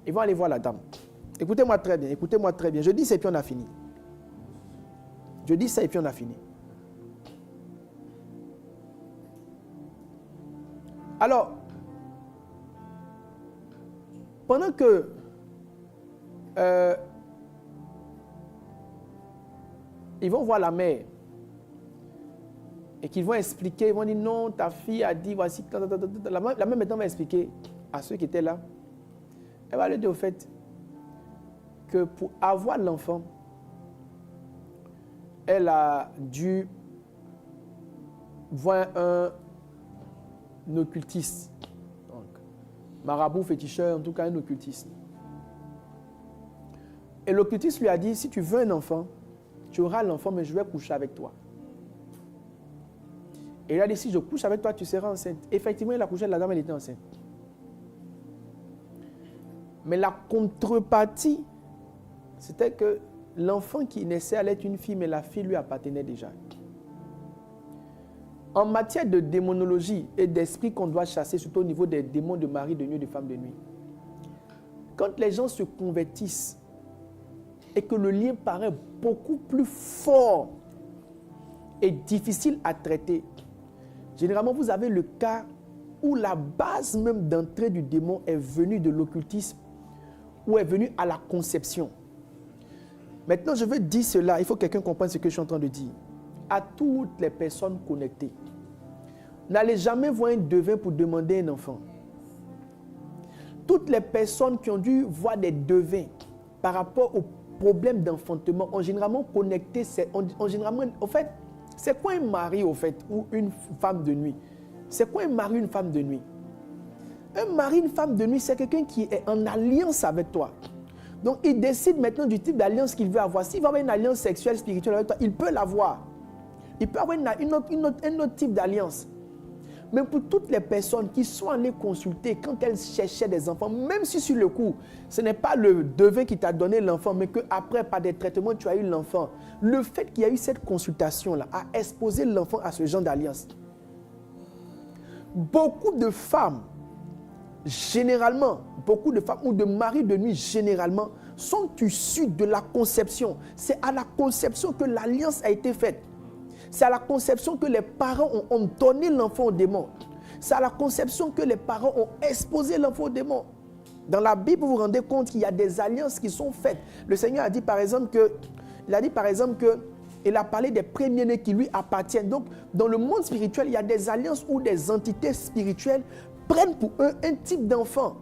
Ils vont aller voir la dame. Écoutez-moi très bien, écoutez-moi très bien. Je dis ça et puis on a fini. Je dis ça et puis on a fini. Alors, pendant que ils vont voir la mère et qu'ils vont expliquer, ils vont dire non, ta fille a dit voici, la mère maintenant va expliquer à ceux qui étaient là. Elle va leur dire au fait que pour avoir l'enfant, elle a dû voir un occultiste. Donc, marabout, féticheur, en tout cas un occultiste. Et l'occultiste lui a dit, si tu veux un enfant, tu auras l'enfant, mais je vais coucher avec toi. Et il a dit, si je couche avec toi, tu seras enceinte. Effectivement, il a couché avec la dame, elle était enceinte. Mais la contrepartie, c'était que l'enfant qui naissait allait être une fille, mais la fille lui appartenait déjà. En matière de démonologie et d'esprit qu'on doit chasser, surtout au niveau des démons de mari, de nuit, de femme de nuit, quand les gens se convertissent et que le lien paraît beaucoup plus fort et difficile à traiter, généralement vous avez le cas où la base même d'entrée du démon est venue de l'occultisme ou est venue à la conception. Maintenant, je veux dire cela, il faut que quelqu'un comprenne ce que je suis en train de dire. À toutes les personnes connectées, n'allez jamais voir un devin pour demander un enfant. Toutes les personnes qui ont dû voir des devins par rapport aux problèmes d'enfantement ont généralement connecté, en fait, c'est quoi un mari au fait ou une femme de nuit? C'est quoi un mari ou une femme de nuit? Un mari, une femme de nuit, c'est quelqu'un qui est en alliance avec toi. Donc, il décide maintenant du type d'alliance qu'il veut avoir. S'il veut avoir une alliance sexuelle, spirituelle avec toi, il peut l'avoir. Il peut avoir un autre type d'alliance. Mais pour toutes les personnes qui sont allées consulter quand elles cherchaient des enfants, même si sur le coup, ce n'est pas le devin qui t'a donné l'enfant, mais qu'après, par des traitements, tu as eu l'enfant. Le fait qu'il y a eu cette consultation-là a exposé l'enfant à ce genre d'alliance. Beaucoup de femmes, généralement, beaucoup de femmes ou de maris de nuit, généralement, sont issus de la conception. C'est à la conception que l'alliance a été faite. C'est à la conception que les parents ont donné l'enfant au démon. C'est à la conception que les parents ont exposé l'enfant au démon. Dans la Bible, vous vous rendez compte qu'il y a des alliances qui sont faites. Le Seigneur a dit par exemple il a parlé des premiers-nés qui lui appartiennent. Donc, dans le monde spirituel, il y a des alliances où des entités spirituelles prennent pour eux un type d'enfant.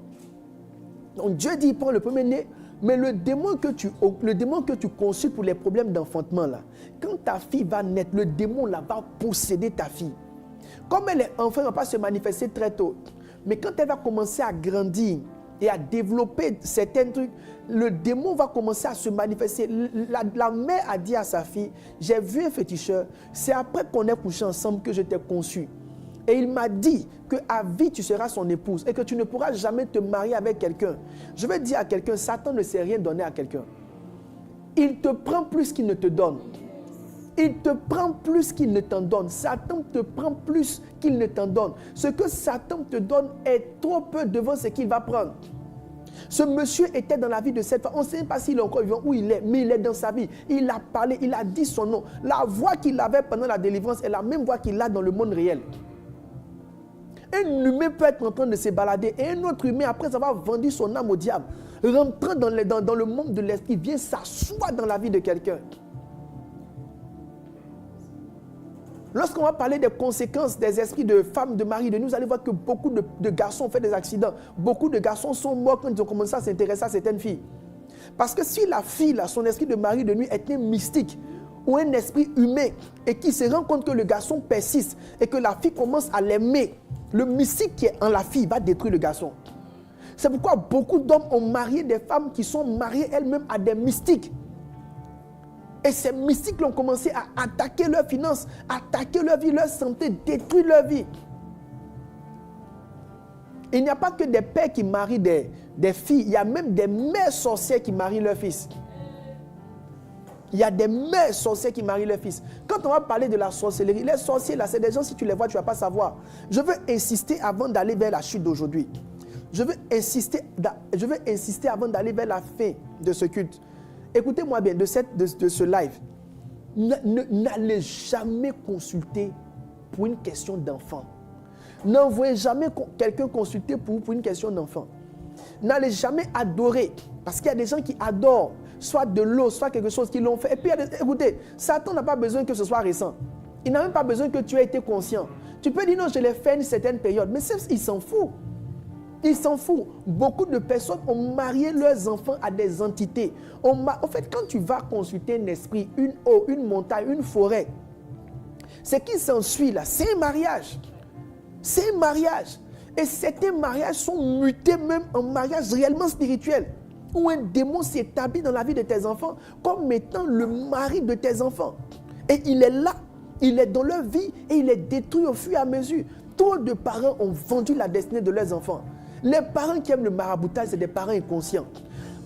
Donc, Dieu dit, il prend le premier-né, mais le démon que tu consultes pour les problèmes d'enfantement, là, quand ta fille va naître, le démon là, va posséder ta fille. Comme elle est enfant, elle ne va pas se manifester très tôt. Mais quand elle va commencer à grandir et à développer certains trucs, le démon va commencer à se manifester. La mère a dit à sa fille, j'ai vu un féticheur, c'est après qu'on ait couché ensemble que je t'ai conçu. Et il m'a dit qu'à vie, tu seras son épouse et que tu ne pourras jamais te marier avec quelqu'un. Je vais dire à quelqu'un, Satan ne sait rien donner à quelqu'un. Il te prend plus qu'il ne te donne. Il te prend plus qu'il ne t'en donne. Satan te prend plus qu'il ne t'en donne. Ce que Satan te donne est trop peu devant ce qu'il va prendre. Ce monsieur était dans la vie de cette femme. On ne sait pas s'il est encore vivant, où il est, mais il est dans sa vie. Il a parlé, il a dit son nom. La voix qu'il avait pendant la délivrance est la même voix qu'il a dans le monde réel. Un humain peut être en train de se balader et un autre humain, après avoir vendu son âme au diable, rentrant dans le monde de l'esprit, vient s'asseoir dans la vie de quelqu'un. Lorsqu'on va parler des conséquences des esprits de femmes, de maris, de nous, vous allez voir que beaucoup de garçons ont fait des accidents. Beaucoup de garçons sont morts quand ils ont commencé à s'intéresser à certaines filles. Parce que si la fille, là, son esprit de mari de nuit était mystique ou un esprit humain et qui se rend compte que le garçon persiste et que la fille commence à l'aimer, le mystique qui est en la fille va détruire le garçon. C'est pourquoi beaucoup d'hommes ont marié des femmes qui sont mariées elles-mêmes à des mystiques. Et ces mystiques ont commencé à attaquer leurs finances, attaquer leur vie, leur santé, détruire leur vie. Il n'y a pas que des pères qui marient des filles, il y a même des mères sorcières qui marient leurs fils. Il y a des mères sorcières qui marient leurs fils. Quand on va parler de la sorcellerie, les sorciers là, c'est des gens, si tu les vois, tu ne vas pas savoir. Je veux insister avant d'aller vers la chute d'aujourd'hui. Je veux insister avant d'aller vers la fin de ce culte. Écoutez-moi bien, de ce live, n'allez jamais consulter pour une question d'enfant. N'envoyez jamais quelqu'un consulter pour une question d'enfant. N'allez jamais adorer, parce qu'il y a des gens qui adorent, soit de l'eau, soit quelque chose qu'ils l'ont fait. Et puis, écoutez, Satan n'a pas besoin que ce soit récent. Il n'a même pas besoin que tu aies été conscient. Tu peux dire non, je l'ai fait à une certaine période, mais il s'en fout. Il s'en fout. Beaucoup de personnes ont marié leurs enfants à des entités. En fait, quand tu vas consulter un esprit, une eau, une montagne, une forêt, ce qui s'ensuit là, c'est un mariage. C'est un mariage. Et certains mariages sont mutés même en mariage réellement spirituel, où un démon s'établit dans la vie de tes enfants comme étant le mari de tes enfants. Et il est là, il est dans leur vie et il est détruit au fur et à mesure. Trop de parents ont vendu la destinée de leurs enfants. Les parents qui aiment le maraboutage, c'est des parents inconscients.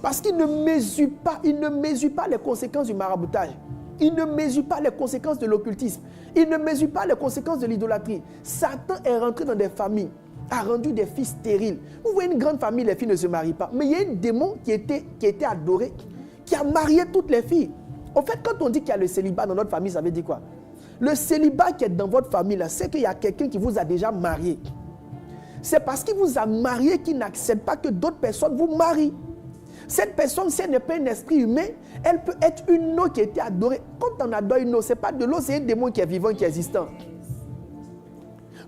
Parce qu'ils ne mesurent pas les conséquences du maraboutage. Ils ne mesurent pas les conséquences de l'occultisme. Ils ne mesurent pas les conséquences de l'idolâtrie. Satan est rentré dans des familles, a rendu des filles stériles. Vous voyez une grande famille, les filles ne se marient pas. Mais il y a un démon qui était adoré, qui a marié toutes les filles. En fait, quand on dit qu'il y a le célibat dans notre famille, ça veut dire quoi? Le célibat qui est dans votre famille, là, c'est qu'il y a quelqu'un qui vous a déjà marié. C'est parce qu'il vous a marié qu'il n'accepte pas que d'autres personnes vous marient. Cette personne, si elle n'est pas un esprit humain, elle peut être une eau qui a été adorée. Quand on adore une eau, ce n'est pas de l'eau, c'est un démon qui est vivant, qui est existant.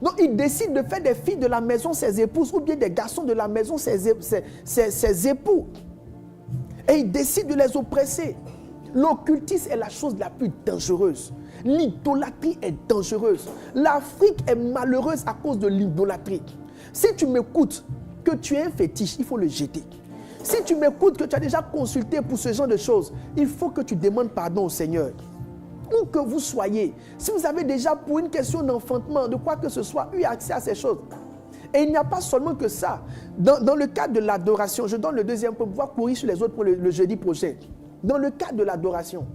Donc, il décide de faire des filles de la maison ses épouses ou bien des garçons de la maison ses époux. Et il décide de les oppresser. L'occultisme est la chose la plus dangereuse. L'idolâtrie est dangereuse. L'Afrique est malheureuse à cause de l'idolâtrie. Si tu m'écoutes que tu es un fétiche, il faut le jeter. Si tu m'écoutes que tu as déjà consulté pour ce genre de choses, il faut que tu demandes pardon au Seigneur. Où que vous soyez, si vous avez déjà pour une question d'enfantement, de quoi que ce soit, eu accès à ces choses. Et il n'y a pas seulement que ça. Dans le cadre de l'adoration, je donne le deuxième pour pouvoir courir sur les autres pour le jeudi prochain. Dans le cadre de l'adoration,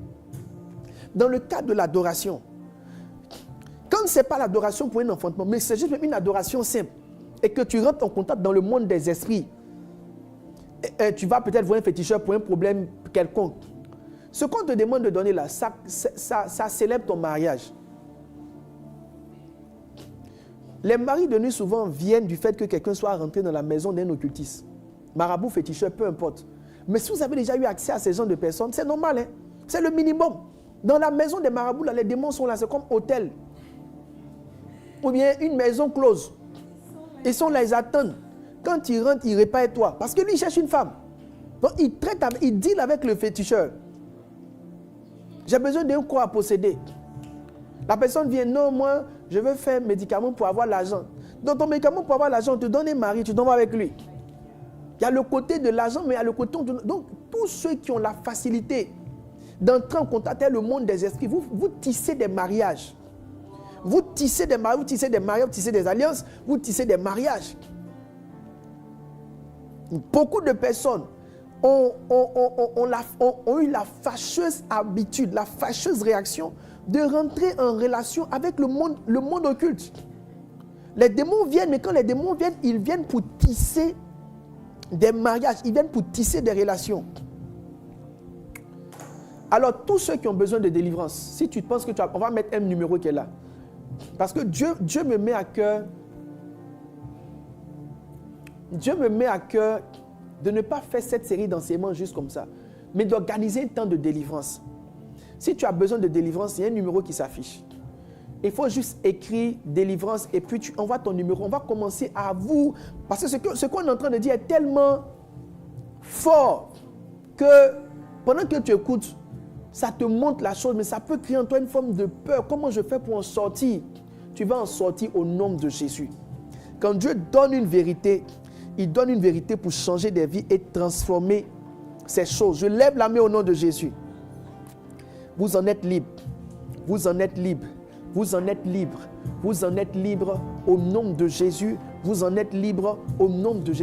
quand ce n'est pas l'adoration pour un enfantement, mais c'est juste une adoration simple, et que tu rentres en contact dans le monde des esprits, et tu vas peut-être voir un féticheur pour un problème quelconque. Ce qu'on te demande de donner là, ça célèbre ton mariage. Les maris de nuit souvent viennent du fait que quelqu'un soit rentré dans la maison d'un occultiste. Marabout, féticheur, peu importe. Mais si vous avez déjà eu accès à ces gens de personnes, c'est normal, hein? C'est le minimum. Dans la maison des marabouts, là, les démons sont là, c'est comme hôtel. Ou bien une maison close. Ils sont là, ils attendent. Quand ils rentrent, ils réparent toi. Parce que lui, il cherche une femme. Donc, il deal avec le féticheur. J'ai besoin d'un corps à posséder. La personne vient, non, moi, je veux faire un médicament pour avoir l'argent. Dans ton médicament pour avoir l'argent, on te donne un mari, tu t'en vas avec lui. Il y a le côté de l'argent, mais il y a le côté... Donc, tous ceux qui ont la facilité d'entrer en contact avec le monde des esprits, vous tissez des mariages. Vous tissez des mariages, vous tissez des mariages, vous tissez des alliances, vous tissez des mariages. Beaucoup de personnes ont eu la fâcheuse habitude, la fâcheuse réaction de rentrer en relation avec le monde occulte. Les démons viennent, mais quand les démons viennent, ils viennent pour tisser des mariages, ils viennent pour tisser des relations. Alors, tous ceux qui ont besoin de délivrance, si tu penses que on va mettre un numéro qui est là. Parce que Dieu me met à cœur de ne pas faire cette série d'enseignements juste comme ça, mais d'organiser un temps de délivrance. Si tu as besoin de délivrance, il y a un numéro qui s'affiche. Il faut juste écrire délivrance et puis tu envoies ton numéro. On va commencer à vous... Parce que ce qu'on est en train de dire est tellement fort que pendant que tu écoutes, ça te montre la chose, mais ça peut créer en toi une forme de peur. Comment je fais pour en sortir? Tu vas en sortir au nom de Jésus. Quand Dieu donne une vérité, il donne une vérité pour changer des vies et transformer ces choses. Je lève la main au nom de Jésus. Vous en êtes libre. Vous en êtes libre. Vous en êtes libre. Vous en êtes libre au nom de Jésus. Vous en êtes libre au nom de Jésus.